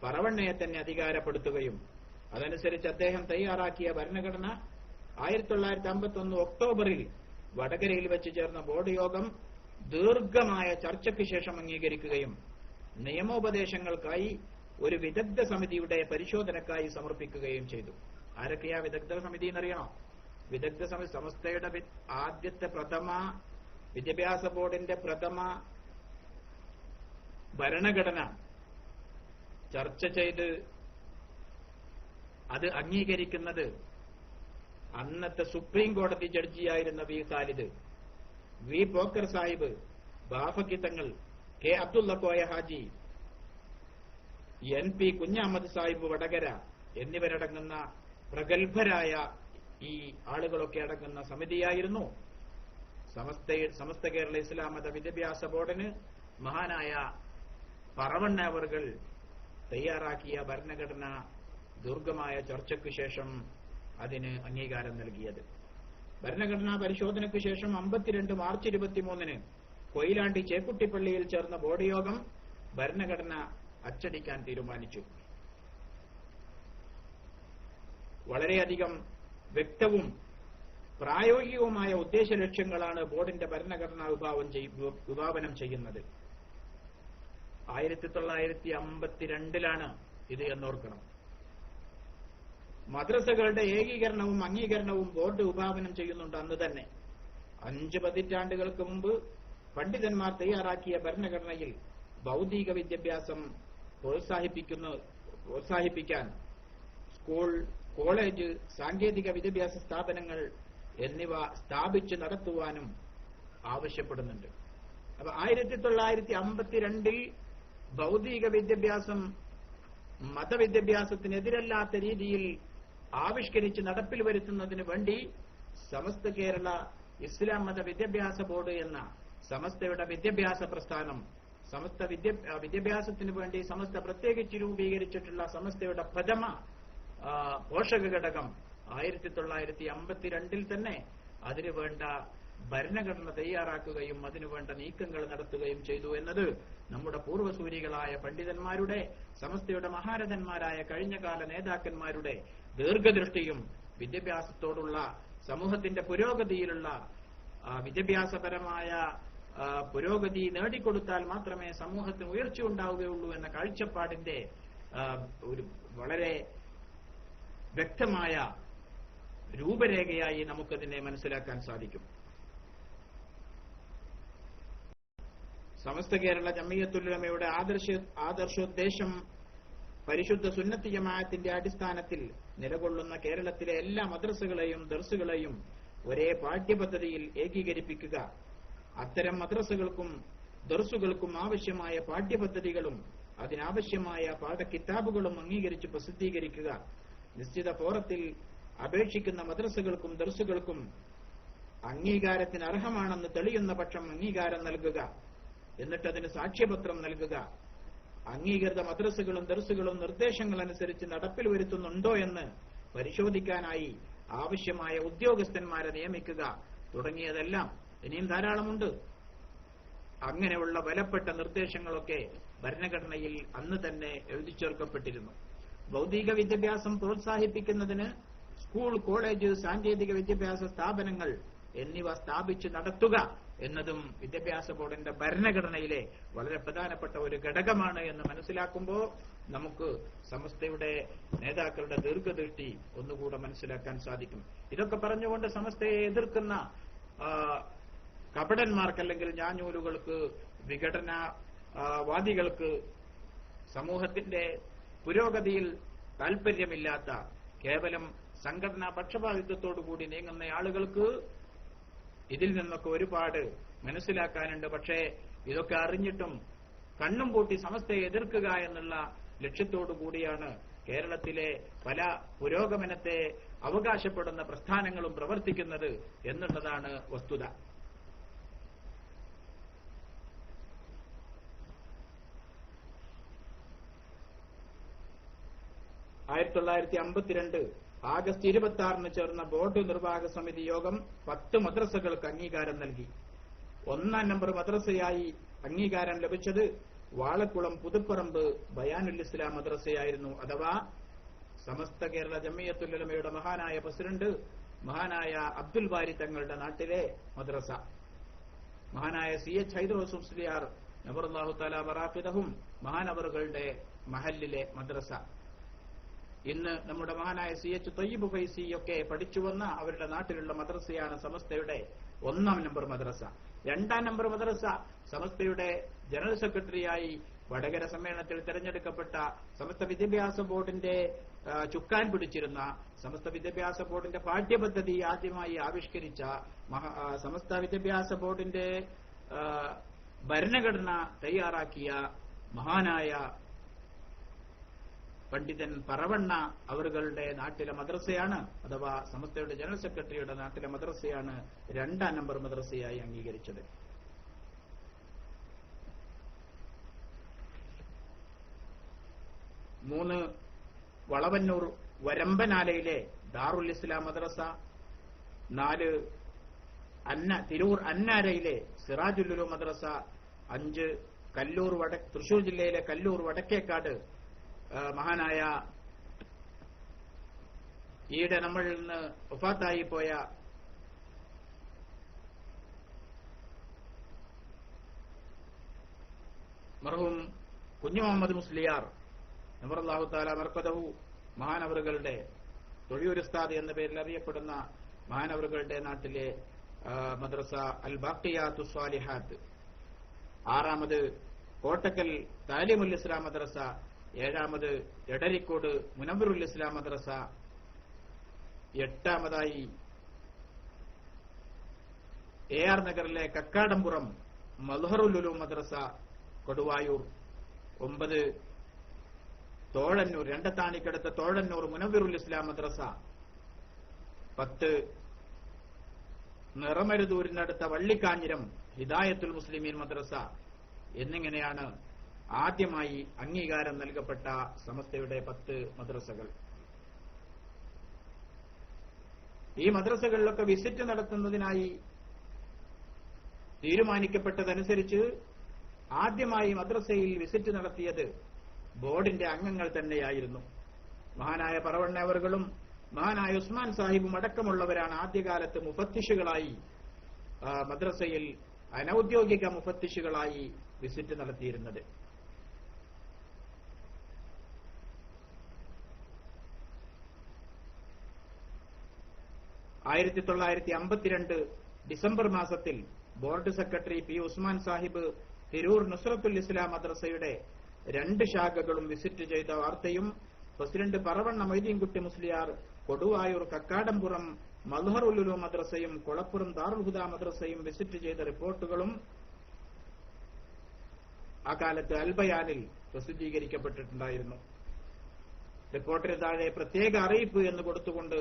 പറവണ്ണയെ തന്നെ അധികാരപ്പെടുത്തുകയും അതനുസരിച്ച് അദ്ദേഹം തയ്യാറാക്കിയ ഭരണഘടന 1951 ഒക്ടോബറിൽ വടകരയിൽ വെച്ച് ചേർന്ന ബോർഡ് യോഗം ദീർഘമായ ചർച്ചയ്ക്ക് ശേഷം അംഗീകരിക്കുകയും നിയമോപദേശങ്ങൾക്കായി ഒരു വിദഗ്ധ സമിതിയുടെ പരിശോധനക്കായി സമർപ്പിക്കുകയും ചെയ്തു. ആരൊക്കെയാ വിദഗ്ധ സമിതി എന്നറിയണോ? വിദഗ്ധ സമിതി സമസ്തയുടെ ആദ്യത്തെ പ്രഥമ വിദ്യാഭ്യാസ ബോർഡിന്റെ പ്രഥമ ഭരണഘടന ചർച്ച ചെയ്ത് അത് അംഗീകരിക്കുന്നത് അന്നത്തെ സുപ്രീം കോടതി ജഡ്ജിയായിരുന്ന വി ഖാലിദ്, വി പോക്കർ സാഹിബ്, ബാഫക്കി തങ്ങൾ, കെ അബ്ദുള്ള കോയ ഹാജി, NP കുഞ്ഞാമദ് സാഹിബ് വടകര എന്നിവരടങ്ങുന്ന പ്രഗത്ഭരായ ഈ ആളുകളൊക്കെ അടങ്ങുന്ന സമിതിയായിരുന്നു സമസ്ത കേരള ഇസ്ലാം മത വിദ്യാഭ്യാസ ബോർഡിന് മഹാനായ പറവണ്ണ അവർകൾ തയ്യാറാക്കിയ ഭരണഘടന ദീർഘമായ ചർച്ചയ്ക്ക് ശേഷം അതിന് അംഗീകാരം നൽകിയത്. ഭരണഘടനാ പരിശോധനയ്ക്ക് ശേഷം 52 മാർച്ച് 23 കൊയിലാണ്ടി ചേക്കുട്ടിപ്പള്ളിയിൽ ചേർന്ന ബോർഡ് യോഗം ഭരണഘടന അച്ചടിക്കാൻ തീരുമാനിച്ചു. വളരെയധികം വ്യക്തവും പ്രായോഗികവുമായ ഉദ്ദേശ ലക്ഷ്യങ്ങളാണ് ബോർഡിന്റെ ഭരണഘടന വിഭാവനം ചെയ്യുന്നത്. 1952 ഇത് എന്നോർക്കണം. മദ്രസകളുടെ ഏകീകരണവും അംഗീകരണവും ബോർഡ് വിഭാവനം ചെയ്യുന്നുണ്ട്. അന്ന് തന്നെ 5 പതിറ്റാണ്ടുകൾക്ക് മുമ്പ് പണ്ഡിതന്മാർ തയ്യാറാക്കിയ ഭരണഘടനയിൽ ഭൗതിക വിദ്യാഭ്യാസം പ്രോത്സാഹിപ്പിക്കാൻ സ്കൂൾ, കോളേജ്, സാങ്കേതിക വിദ്യാഭ്യാസ സ്ഥാപനങ്ങൾ എന്നിവ സ്ഥാപിച്ചു നടത്തുവാനും ആവശ്യപ്പെടുന്നുണ്ട്. അപ്പൊ 1952 ഭൗതിക വിദ്യാഭ്യാസം മതവിദ്യാഭ്യാസത്തിനെതിരല്ലാത്ത രീതിയിൽ ആവിഷ്കരിച്ച് നടപ്പിൽ വരുത്തുന്നതിന് വേണ്ടി സമസ്ത കേരള ഇസ്ലാം മത വിദ്യാഭ്യാസ ബോർഡ് എന്ന സമസ്തയുടെ വിദ്യാഭ്യാസ പ്രസ്ഥാനം, സമസ്ത വിദ്യാഭ്യാസത്തിന് വേണ്ടി സമസ്ത പ്രത്യേകിച്ച് രൂപീകരിച്ചിട്ടുള്ള സമസ്തയുടെ പ്രഥമ പോഷക ഘടകം 1952 തന്നെ അതിനു വേണ്ട ഭരണഘടന തയ്യാറാക്കുകയും അതിനുവേണ്ട നീക്കങ്ങൾ നടത്തുകയും ചെയ്തു എന്നത് നമ്മുടെ പൂർവ്വസൂരികളായ പണ്ഡിതന്മാരുടെ, സമസ്തയുടെ മഹാരഥന്മാരായ കഴിഞ്ഞകാല നേതാക്കന്മാരുടെ ദീർഘദൃഷ്ടിയും വിദ്യാഭ്യാസത്തോടുള്ള സമൂഹത്തിന്റെ പുരോഗതിയിലുള്ള വിദ്യാഭ്യാസപരമായ പുരോഗതി നേടിക്കൊടുത്താൽ മാത്രമേ സമൂഹത്തിന് ഉയർച്ച ഉണ്ടാവുകയുള്ളൂ എന്ന കാഴ്ചപ്പാടിന്റെ ഒരു വളരെ വ്യക്തമായ രൂപരേഖയായി നമുക്കതിനെ മനസ്സിലാക്കാൻ സാധിക്കും. സമസ്ത കേരള ജംഇയ്യത്തുൽ ഉലമയുടെ ആദർശോദ്ദേശം പരിശുദ്ധ സുന്നത്ത് ജമാഅത്തിന്റെ അടിസ്ഥാനത്തിൽ നിലകൊള്ളുന്ന കേരളത്തിലെ എല്ലാ മദ്രസകളെയും ദർസുകളെയും ഒരേ പാഠ്യപദ്ധതിയിൽ ഏകീകരിപ്പിക്കുക, അത്തരം മദ്രസകൾക്കും ദർസുകൾക്കും ആവശ്യമായ പാഠ്യപദ്ധതികളും അതിനാവശ്യമായ പാഠകിതാബുകളും അംഗീകരിച്ച് പ്രസിദ്ധീകരിക്കുക, നിശ്ചിത ഫോറത്തിൽ അപേക്ഷിക്കുന്ന മദ്രസകൾക്കും ദർസുകൾക്കും അംഗീകാരത്തിന് അർഹമാണെന്ന് തെളിയുന്ന പക്ഷം അംഗീകാരം നൽകുക, എന്നിട്ടതിന് സാക്ഷ്യപത്രം നൽകുക, അംഗീകൃത മദ്രസകളും ദർസുകളും നിർദ്ദേശങ്ങൾ അനുസരിച്ച് നടപ്പിൽ വരുത്തുന്നുണ്ടോ എന്ന് പരിശോധിക്കാനായി ആവശ്യമായ ഉദ്യോഗസ്ഥന്മാരെ നിയമിക്കുക തുടങ്ങിയതെല്ലാം ഇനിയും ധാരാളമുണ്ട്. അങ്ങനെയുള്ള ബലപ്പെട്ട നിർദ്ദേശങ്ങളൊക്കെ ഭരണഘടനയിൽ അന്ന് തന്നെ എഴുതി ചേർക്കപ്പെട്ടിരുന്നു. ഭൗതിക വിദ്യാഭ്യാസം പ്രോത്സാഹിപ്പിക്കുന്നതിന് സ്കൂൾ, കോളേജ്, സാങ്കേതിക വിദ്യാഭ്യാസ സ്ഥാപനങ്ങൾ എന്നിവ സ്ഥാപിച്ച് നടത്തുക എന്നതും വിദ്യാഭ്യാസ ബോർഡിന്റെ ഭരണഘടനയിലെ വളരെ പ്രധാനപ്പെട്ട ഒരു ഘടകമാണ് എന്ന് മനസ്സിലാക്കുമ്പോൾ നമുക്ക് സമസ്തയുടെ നേതാക്കളുടെ ദീർഘദൃഷ്ടി ഒന്നുകൂടെ മനസ്സിലാക്കാൻ സാധിക്കും. ഇതൊക്കെ പറഞ്ഞുകൊണ്ട് സമസ്തയെ എതിർക്കുന്ന കപടന്മാർക്ക് അല്ലെങ്കിൽ ഞാഞ്ഞൂലുകൾക്ക്, വിഘടനവാദികൾക്ക്, സമൂഹത്തിന്റെ പുരോഗതിയിൽ താൽപര്യമില്ലാത്ത കേവലം സംഘടനാ പക്ഷപാതിത്വത്തോടുകൂടി നീങ്ങുന്ന ആളുകൾക്ക് ഇതിൽ നിന്നൊക്കെ ഒരുപാട് മനസ്സിലാക്കാനുണ്ട്. പക്ഷേ ഇതൊക്കെ അറിഞ്ഞിട്ടും കണ്ണും പൂട്ടി സമസ്തയെ എതിർക്കുക എന്നുള്ള ലക്ഷ്യത്തോടു കൂടിയാണ് കേരളത്തിലെ പല പുരോഗമനത്തെ അവകാശപ്പെടുന്ന പ്രസ്ഥാനങ്ങളും പ്രവർത്തിക്കുന്നത് എന്നുള്ളതാണ് വസ്തുത. ആഗസ്റ്റ് 26 ചേർന്ന ബോർഡ് നിർവാഹക സമിതി യോഗം 10 മദ്രസകൾക്ക് അംഗീകാരം നൽകി. 1-ാം നമ്പർ മദ്രസയായി അംഗീകാരം ലഭിച്ചത് വാളക്കുളം പുതുപ്പറമ്പ് ബയാനുൽ ഇസ്ലാം മദ്രസയായിരുന്നു. അഥവാ സമസ്ത കേരള ജംഇയ്യത്തുൽ ഉലമയുടെ മഹാനായ പ്രസിഡന്റ് മഹാനായ അബ്ദുൽ ബാരി തങ്ങളുടെ നാട്ടിലെ മദ്രസ, മഹാനായ CH ഹൈദറോസ് മുസ്ലിയാർ നബറല്ലാഹു തആല ബറാഖിദഹും മഹാനവറുകളുടെ മഹല്ലിലെ മദ്രസ, ഇന്ന് നമ്മുടെ മഹാനായ CH ത്വയ്യിബ് ഫൈസി ഒക്കെ പഠിച്ചു വന്ന അവരുടെ നാട്ടിലുള്ള മദ്രസയാണ് സമസ്തയുടെ 1-ാം നമ്പർ മദ്രസ. 2-ാം നമ്പർ മദ്രസ സമസ്തയുടെ ജനറൽ സെക്രട്ടറിയായി വടകര സമ്മേളനത്തിൽ തെരഞ്ഞെടുക്കപ്പെട്ട സമസ്ത വിദ്യാഭ്യാസ ബോർഡിന്റെ ചുക്കാൻ പിടിച്ചിരുന്ന, സമസ്ത വിദ്യാഭ്യാസ ബോർഡിന്റെ പാഠ്യപദ്ധതി ആദ്യമായി ആവിഷ്കരിച്ച, സമസ്ത വിദ്യാഭ്യാസ ബോർഡിന്റെ ഭരണഘടന തയ്യാറാക്കിയ മഹാനായ പണ്ഡിതൻ പറവണ്ണ അവരുടെ നാട്ടിലെ മദ്രസയാണ്, അഥവാ സമസ്തയുടെ ജനറൽ സെക്രട്ടറിയുടെ നാട്ടിലെ മദ്രസയാണ് 2-ാം നമ്പർ മദ്രസയായി അംഗീകരിച്ചത്. വളവന്നൂർ വരമ്പനാലയിലെ ദാറുൽ ഇസ്ലാം മദ്രസ. 4 തിരൂർ അന്നാരയിലെ സിറാജുൽ ഉലൂം മദ്രസ. 5 തൃശൂർ ജില്ലയിലെ കല്ലൂർ വടക്കേക്കാട് മഹാനായ ഈയിടെ നമ്മളിൽ നിന്ന് വഫാത്തായി പോയ മർഹൂം കുഞ്ഞു മുഹമ്മദ് മുസ്ലിയാർ നബറല്ലാഹു തആല മർക്കദഹു മഹാനവറുകളുടെ തൊഴിയൂർ ഉസ്താദ് എന്ന പേരിൽ അറിയപ്പെടുന്ന മഹാനവറുകളുടെ നാട്ടിലെ മദ്രസ അൽ ബാഖിയാത്തു സ്വാലിഹാത്ത്. 6-ാമത് കോട്ടക്കൽ താലിമുൽ ഇസ്ലാം മദ്രസ. 7-ാമത് എടരിക്കോട് മുനവ്വറുൽ ഇസ്ലാം മദ്രസ. 8-ാമതായി AR നഗറിലെ കക്കാടംപുറം മദ്ഹറുൽ ഉലൂം മദ്രസ കൊടുവായൂർ. 9 തോഴന്നൂർ, രണ്ടത്താണിക്കടുത്ത തോഴന്നൂർ മുനവ്വിറുൽ ഇസ്ലാം മദ്രസ, 10 നിറമരുതൂരിനടുത്ത വള്ളിക്കാഞ്ഞിരം ഹിദായത്തുൽ മുസ്ലിമീൻ മദ്രസ എന്നിങ്ങനെയാണ് ആദ്യമായി അംഗീകാരം നൽകപ്പെട്ട സമസ്തയുടെ 10 മദ്രസകൾ. ഈ മദ്രസകളിലൊക്കെ വിസിറ്റ് നടത്തുന്നതിനായി തീരുമാനിക്കപ്പെട്ടതനുസരിച്ച് ആദ്യമായി മദ്രസയിൽ വിസിറ്റ് നടത്തിയത് ബോർഡിന്റെ അംഗങ്ങൾ തന്നെയായിരുന്നു. മഹാനായ പറവണ്ണവറുകളും മഹാനായ ഉസ്മാൻ സാഹിബും അടക്കമുള്ളവരാണ് ആദ്യകാലത്ത് മുഫത്തിഷുകളായി മദ്രസയിൽ അനൌദ്യോഗിക മുഫത്തിഷുകളായി വിസിറ്റ് നടത്തിയിരുന്നത്. ഡിസംബർ മാസത്തിൽ board secretary P Usman Sahib Tirur Nusrathul Islam മദ്രസയുടെ 2 ശാഖകളും വിസിറ്റ് ചെയ്ത വാർത്തയും പ്രസിഡന്റ് പറവണ്ണ മൊയ്തീൻകുട്ടി മുസ്ലിയാർ കൊടുവായൂർ കക്കാടംപുറം മദ്ഹറുൽ ഉലൂം മദ്രസയും കൊളപ്പുറം ദാറുൽ ഹുദ മദ്രസയും വിസിറ്റ് ചെയ്ത റിപ്പോർട്ടുകളും അക്കാലത്ത് അൽബയാനിൽ പ്രസിദ്ധീകരിക്കപ്പെട്ടിട്ടുണ്ടായിരുന്നു. റിപ്പോർട്ടിന് താഴെ പ്രത്യേക അറിയിപ്പ് എന്ന് കൊടുത്തുകൊണ്ട്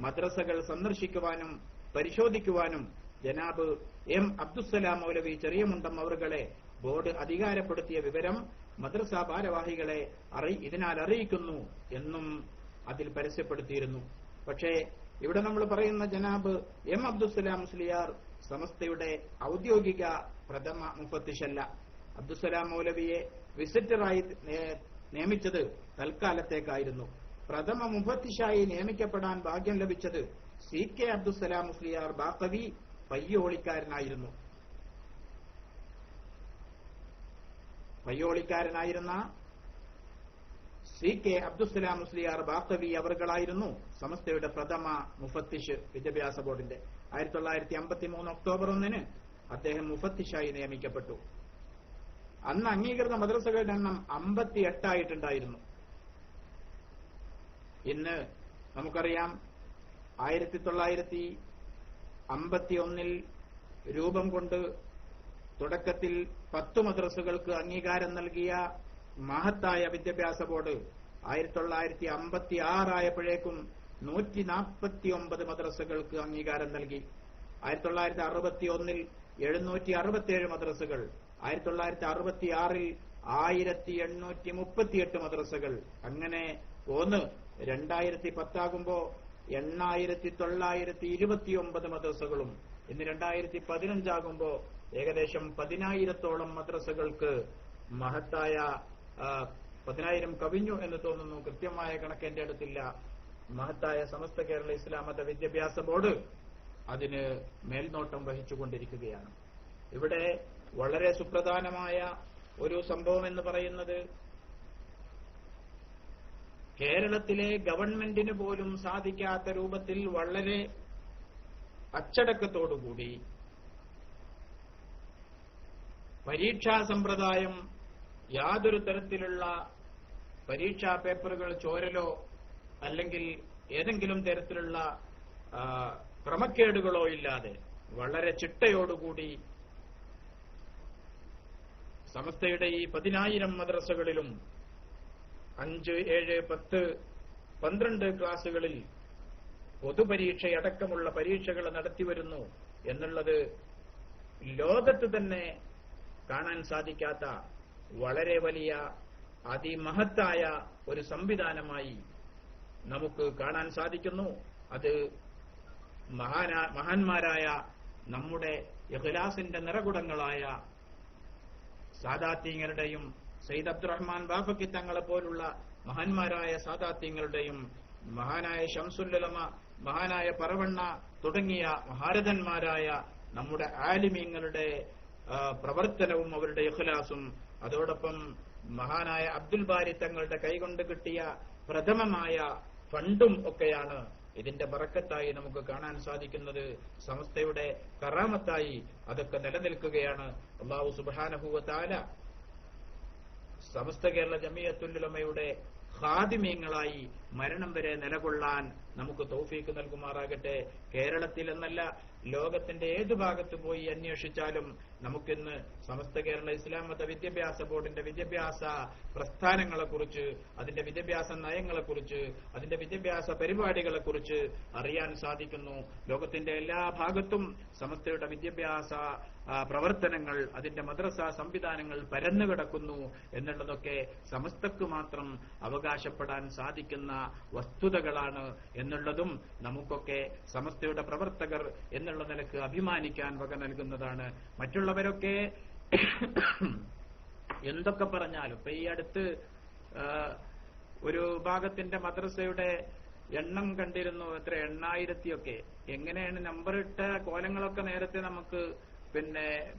മദ്രസകൾ സന്ദർശിക്കുവാനും പരിശോധിക്കുവാനും ജനാബ് എം അബ്ദുസ്സലാം മൗലവി ചെറിയമുണ്ടം അവറുകളെ ബോർഡ് അധികാരപ്പെടുത്തിയ വിവരം മദ്രസ ഭാരവാഹികളെ ഇതിനാൽ അറിയിക്കുന്നു എന്നും അതിൽ പരസ്യപ്പെടുത്തിയിരുന്നു. പക്ഷേ ഇവിടെ നമ്മൾ പറയുന്ന ജനാബ് എം അബ്ദുസ്സലാം മുസ്ലിയാർ സമസ്തയുടെ ഔദ്യോഗിക പ്രഥമ മുഫത്തിഷല്ല. അബ്ദുസ്സലാം മൗലവിയെ വിസിറ്ററായി നിയമിച്ചത് തൽക്കാലത്തേക്കായിരുന്നു. പ്രഥമ മുഫത്തിഷായി നിയമിക്കപ്പെടാൻ ഭാഗ്യം ലഭിച്ചത് CK അബ്ദുസ്സലാം മുസ്ലിയാർ ബാക്കവി പയ്യോളിക്കാരനായിരുന്നു. പയ്യോളിക്കാരനായിരുന്ന CK അബ്ദുസ്സലാം മുസ്ലിയാർ ബാക്കവി അവർകളായിരുന്നു സമസ്തയുടെ പ്രഥമ മുഫത്തിഷ് വിദ്യാഭ്യാസ ബോർഡിന്റെ. 1953 ഒക്ടോബർ 1 അദ്ദേഹം മുഫത്തിഷായി നിയമിക്കപ്പെട്ടു. അന്ന് അംഗീകൃത മദ്രസകളുടെ എണ്ണം 58 ആയിട്ടുണ്ടായിരുന്നു. ഇന്ന് നമുക്കറിയാം 1951 രൂപം കൊണ്ട് തുടക്കത്തിൽ 10 മദ്രസകൾക്ക് അംഗീകാരം നൽകിയ മഹത്തായ വിദ്യാഭ്യാസ ബോർഡ് 1956 ആയപ്പോഴേക്കും 149 മദ്രസകൾക്ക് അംഗീകാരം നൽകി. 1961 767 മദ്രസകൾ, 1966 1838 മദ്രസകൾ, അങ്ങനെ 2010 ആകുമ്പോ 8929 മദ്രസകളും, ഇന്ന് 2015 ആകുമ്പോ ഏകദേശം 10,000-ഓളം മദ്രസകൾക്ക് മഹത്തായ 10,000 കവിഞ്ഞു എന്ന് തോന്നുന്നു, കൃത്യമായ കണക്ക് എന്റെ അടുത്തില്ല. മഹത്തായ സമസ്ത കേരള ഇസ്ലാം മത വിദ്യാഭ്യാസ ബോർഡ് അതിന് മേൽനോട്ടം വഹിച്ചുകൊണ്ടിരിക്കുകയാണ്. ഇവിടെ വളരെ സുപ്രധാനമായ ഒരു സംഭവം എന്ന് പറയുന്നത് കേരളത്തിലെ ഗവൺമെന്റിന് പോലും സാധിക്കാത്ത രൂപത്തിൽ വളരെ അച്ചടക്കത്തോടുകൂടി പരീക്ഷാ സമ്പ്രദായം, യാതൊരു തരത്തിലുള്ള പരീക്ഷാ പേപ്പറുകൾ ചോരലോ അല്ലെങ്കിൽ ഏതെങ്കിലും തരത്തിലുള്ള ക്രമക്കേടുകളോ ഇല്ലാതെ വളരെ ചിട്ടയോടുകൂടി സമസ്തയുടെ ഈ 10,000 മദ്രസകളിലും 5, 7, 10, 12 ക്ലാസുകളിൽ പൊതുപരീക്ഷയടക്കമുള്ള പരീക്ഷകൾ നടത്തിവരുന്നു എന്നുള്ളത് ലോകത്ത് തന്നെ കാണാൻ സാധിക്കാത്ത വളരെ വലിയ അതിമഹത്തായ ഒരു സംവിധാനമായി നമുക്ക് കാണാൻ സാധിക്കുന്നു. അത് മഹാന്മാരായ നമ്മുടെ ഇഖ്ലാസിന്റെ നിറകുടങ്ങളായ സാദാത്യങ്ങളുടെയും സയ്യിദ് അബ്ദുറഹ്മാൻ ബാഫക്കി തങ്ങളെ പോലുള്ള മഹാന്മാരായ സാദാത്യങ്ങളുടെയും മഹാനായ ശംസുല്ലുലമ, മഹാനായ പറവണ്ണ തുടങ്ങിയ മഹാരഥന്മാരായ നമ്മുടെ ആലിമീങ്ങളുടെ പ്രവർത്തനവും അവരുടെ ഇഖ്ലാസും, അതോടൊപ്പം മഹാനായ അബ്ദുൽ ബാരി തങ്ങളുടെ കൈകൊണ്ട് കിട്ടിയ പ്രഥമമായ ഫണ്ടും ഒക്കെയാണ് ഇതിന്റെ ബറക്കത്തായി നമുക്ക് കാണാൻ സാധിക്കുന്നത്. സമസ്തയുടെ കറാമത്തായി അതൊക്കെ നിലനിൽക്കുകയാണ്. അല്ലാഹു സുബ്ഹാനഹു വ തആല സമസ്ത കേരള ജമിയത്തുൽ ഉലമയുടെ ഖാദിമീങ്ങളായി മരണം വരെ നിലകൊള്ളാൻ നമുക്ക് തൗഫീക്ക് നൽകുമാറാകട്ടെ. കേരളത്തിൽ എന്നല്ല, ലോകത്തിന്റെ ഏതു ഭാഗത്ത് പോയി അന്വേഷിച്ചാലും നമുക്കിന്ന് സമസ്ത കേരള ഇസ്ലാം മത വിദ്യാഭ്യാസ ബോർഡിന്റെ വിദ്യാഭ്യാസ പ്രസ്ഥാനങ്ങളെക്കുറിച്ച്, അതിന്റെ വിദ്യാഭ്യാസ നയങ്ങളെക്കുറിച്ച്, അതിന്റെ വിദ്യാഭ്യാസ പരിപാടികളെക്കുറിച്ച് അറിയാൻ സാധിക്കുന്നു. ലോകത്തിന്റെ എല്ലാ ഭാഗത്തും സമസ്തയുടെ വിദ്യാഭ്യാസ പ്രവർത്തനങ്ങൾ, അതിന്റെ മദ്രസ സംവിധാനങ്ങൾ പരന്നുകിടക്കുന്നു എന്നുള്ളതൊക്കെ സമസ്തക്ക് മാത്രം അവകാശപ്പെടാൻ സാധിക്കുന്ന വസ്തുതകളാണ് എന്നുള്ളതും നമുക്കൊക്കെ സമസ്തയുടെ പ്രവർത്തകർ എന്നുള്ള നിലക്ക് അഭിമാനിക്കാൻ വക നൽകുന്നതാണ്. മറ്റുള്ളവരൊക്കെ എന്തൊക്കെ പറഞ്ഞാലും, ഇപ്പൊ ഈ അടുത്ത് ഒരു ഭാഗത്തിന്റെ മദ്രസയുടെ എണ്ണം കണ്ടിരുന്നു, എത്ര 8,000 എങ്ങനെയാണ് നമ്പറിട്ട കോലങ്ങളൊക്കെ നേരത്തെ നമുക്ക്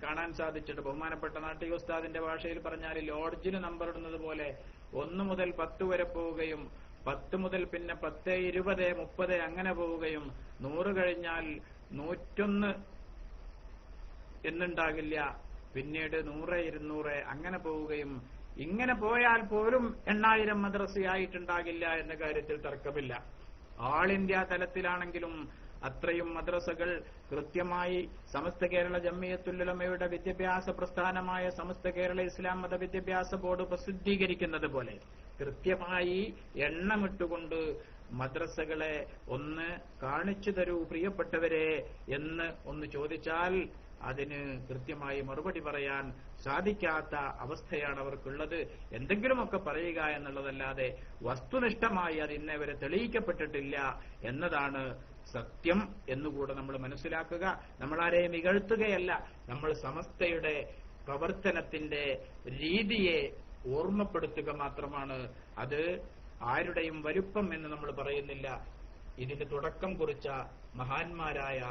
കാണാൻ സാധിച്ചിട്ട്, ബഹുമാനപ്പെട്ട നാട്ടിക ഉസ്താദിന്റെ ഭാഷയിൽ പറഞ്ഞാൽ ലോഡ്ജിന് നമ്പർ ഇടുന്നത് പോലെ 1 മുതൽ 10 വരെ പോവുകയും 10 മുതൽ പിന്നെ 10, 20, 30 അങ്ങനെ പോവുകയും 100 കഴിഞ്ഞാൽ 101 എന്നുണ്ടാകില്ല, പിന്നീട് 100, 200 അങ്ങനെ പോവുകയും, ഇങ്ങനെ പോയാൽ പോലും 8,000 മദ്രസയായിട്ടുണ്ടാകില്ല എന്ന കാര്യത്തിൽ തർക്കമില്ല. ആൾ ഇന്ത്യ തലത്തിലാണെങ്കിലും അത്രയും മദ്രസകൾ കൃത്യമായി സമസ്ത കേരള ജംഇയ്യത്തുൽ ഉലമയുടെ വിദ്യാഭ്യാസ പ്രസ്ഥാനമായ സമസ്ത കേരള ഇസ്ലാം മത വിദ്യാഭ്യാസ ബോർഡ് പ്രസിദ്ധീകരിക്കുന്നത് പോലെ കൃത്യമായി എണ്ണമിട്ടുകൊണ്ട് മദ്രസകളെ ഒന്ന് കാണിച്ചു തരൂ പ്രിയപ്പെട്ടവരെ എന്ന് ഒന്ന് ചോദിച്ചാൽ അതിന് കൃത്യമായി മറുപടി പറയാൻ സാധിക്കാത്ത അവസ്ഥയാണ് അവർക്കുള്ളത്. എന്തെങ്കിലുമൊക്കെ പറയുക എന്നുള്ളതല്ലാതെ വസ്തുനിഷ്ഠമായി അത് ഇന്നേവരെ തെളിയിക്കപ്പെട്ടിട്ടില്ല എന്നതാണ് സത്യം എന്നുകൂടെ നമ്മൾ മനസ്സിലാക്കുക. നമ്മളാരെയും ഇകഴ്ത്തുകയല്ല, നമ്മൾ സമസ്തയുടെ പ്രവർത്തനത്തിന്റെ രീതിയെ ഓർമ്മപ്പെടുത്തുക മാത്രമാണ്. അത് ആരുടെയും വലുപ്പം എന്ന് നമ്മൾ പറയുന്നില്ല. ഇതിന് തുടക്കം കുറിച്ച മഹാന്മാരായ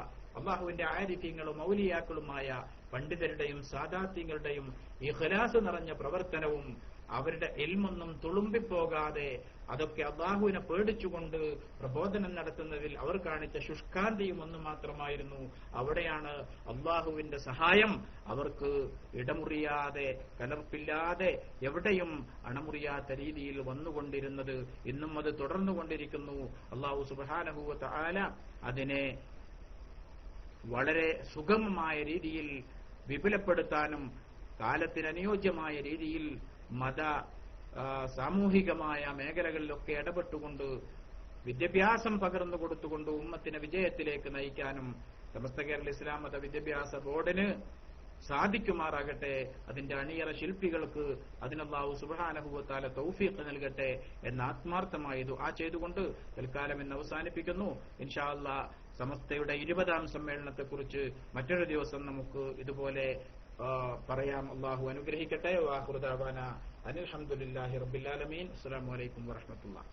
അള്ളാഹുവിന്റെ ആരിഫ്യങ്ങളും ഔലിയാക്കളുമായ പണ്ഡിതരുടെയും സാദാത്യങ്ങളുടെയും ഇഖ്ലാസ് നിറഞ്ഞ പ്രവർത്തനവും അവരുടെ ഇൽമൊന്നും തുളുമ്പിപ്പോകാതെ അതൊക്കെ അള്ളാഹുവിനെ പേടിച്ചുകൊണ്ട് പ്രബോധനം നടത്തുന്നതിൽ അവർ കാണിച്ച ശുഷ്കാന്തിയും ഒന്നു മാത്രമായിരുന്നു. അവിടെയാണ് അള്ളാഹുവിന്റെ സഹായം അവർക്ക് ഇടമുറിയാതെ, കലർപ്പില്ലാതെ, എവിടെയും അണമുറിയാത്ത രീതിയിൽ വന്നുകൊണ്ടിരുന്നത്. ഇന്നും അത് തുടർന്നുകൊണ്ടിരിക്കുന്നു. അള്ളാഹു സുബ്ഹാനഹു വ തആല അതിനെ വളരെ സുഗമമായ രീതിയിൽ വിപുലപ്പെടുത്താനും കാലത്തിനനുയോജ്യമായ രീതിയിൽ സാമൂഹികമായ മേഖലകളിലൊക്കെ ഇടപെട്ടുകൊണ്ട് വിദ്യാഭ്യാസം പകർന്നു കൊടുത്തുകൊണ്ട് ഉമ്മത്തിനെ വിജയത്തിലേക്ക് നയിക്കാനും സമസ്ത കേരള ഇസ്ലാം മത വിദ്യാഭ്യാസ ബോർഡിന് സാധിക്കുമാറാകട്ടെ. അതിന്റെ അണിയറ ശില്പികൾക്ക് അതിനല്ലാഹു സുബ്ഹാനഹു വ തആല തൗഫീഖ് നൽകട്ടെ എന്ന് ആത്മാർത്ഥമായി ദുആ ചെയ്തുകൊണ്ട് തൽക്കാലം ഇന്ന് അവസാനിപ്പിക്കുന്നു. ഇൻഷാ അല്ലാഹ് സമസ്തയുടെ 20ാം സമ്മേളനത്തെക്കുറിച്ച് മറ്റൊരു ദിവസം നമുക്ക് ഇതുപോലെ പറയാം. അല്ലാഹു അനുഗ്രഹിക്കട്ടെ. വആഖിറു ദഅവാന അനിൽ ഹംദുലില്ലാഹി റബ്ബിൽ ആലമീൻ. അസ്സലാമു അലൈക്കും വറഹ്മത്തുള്ളാഹി.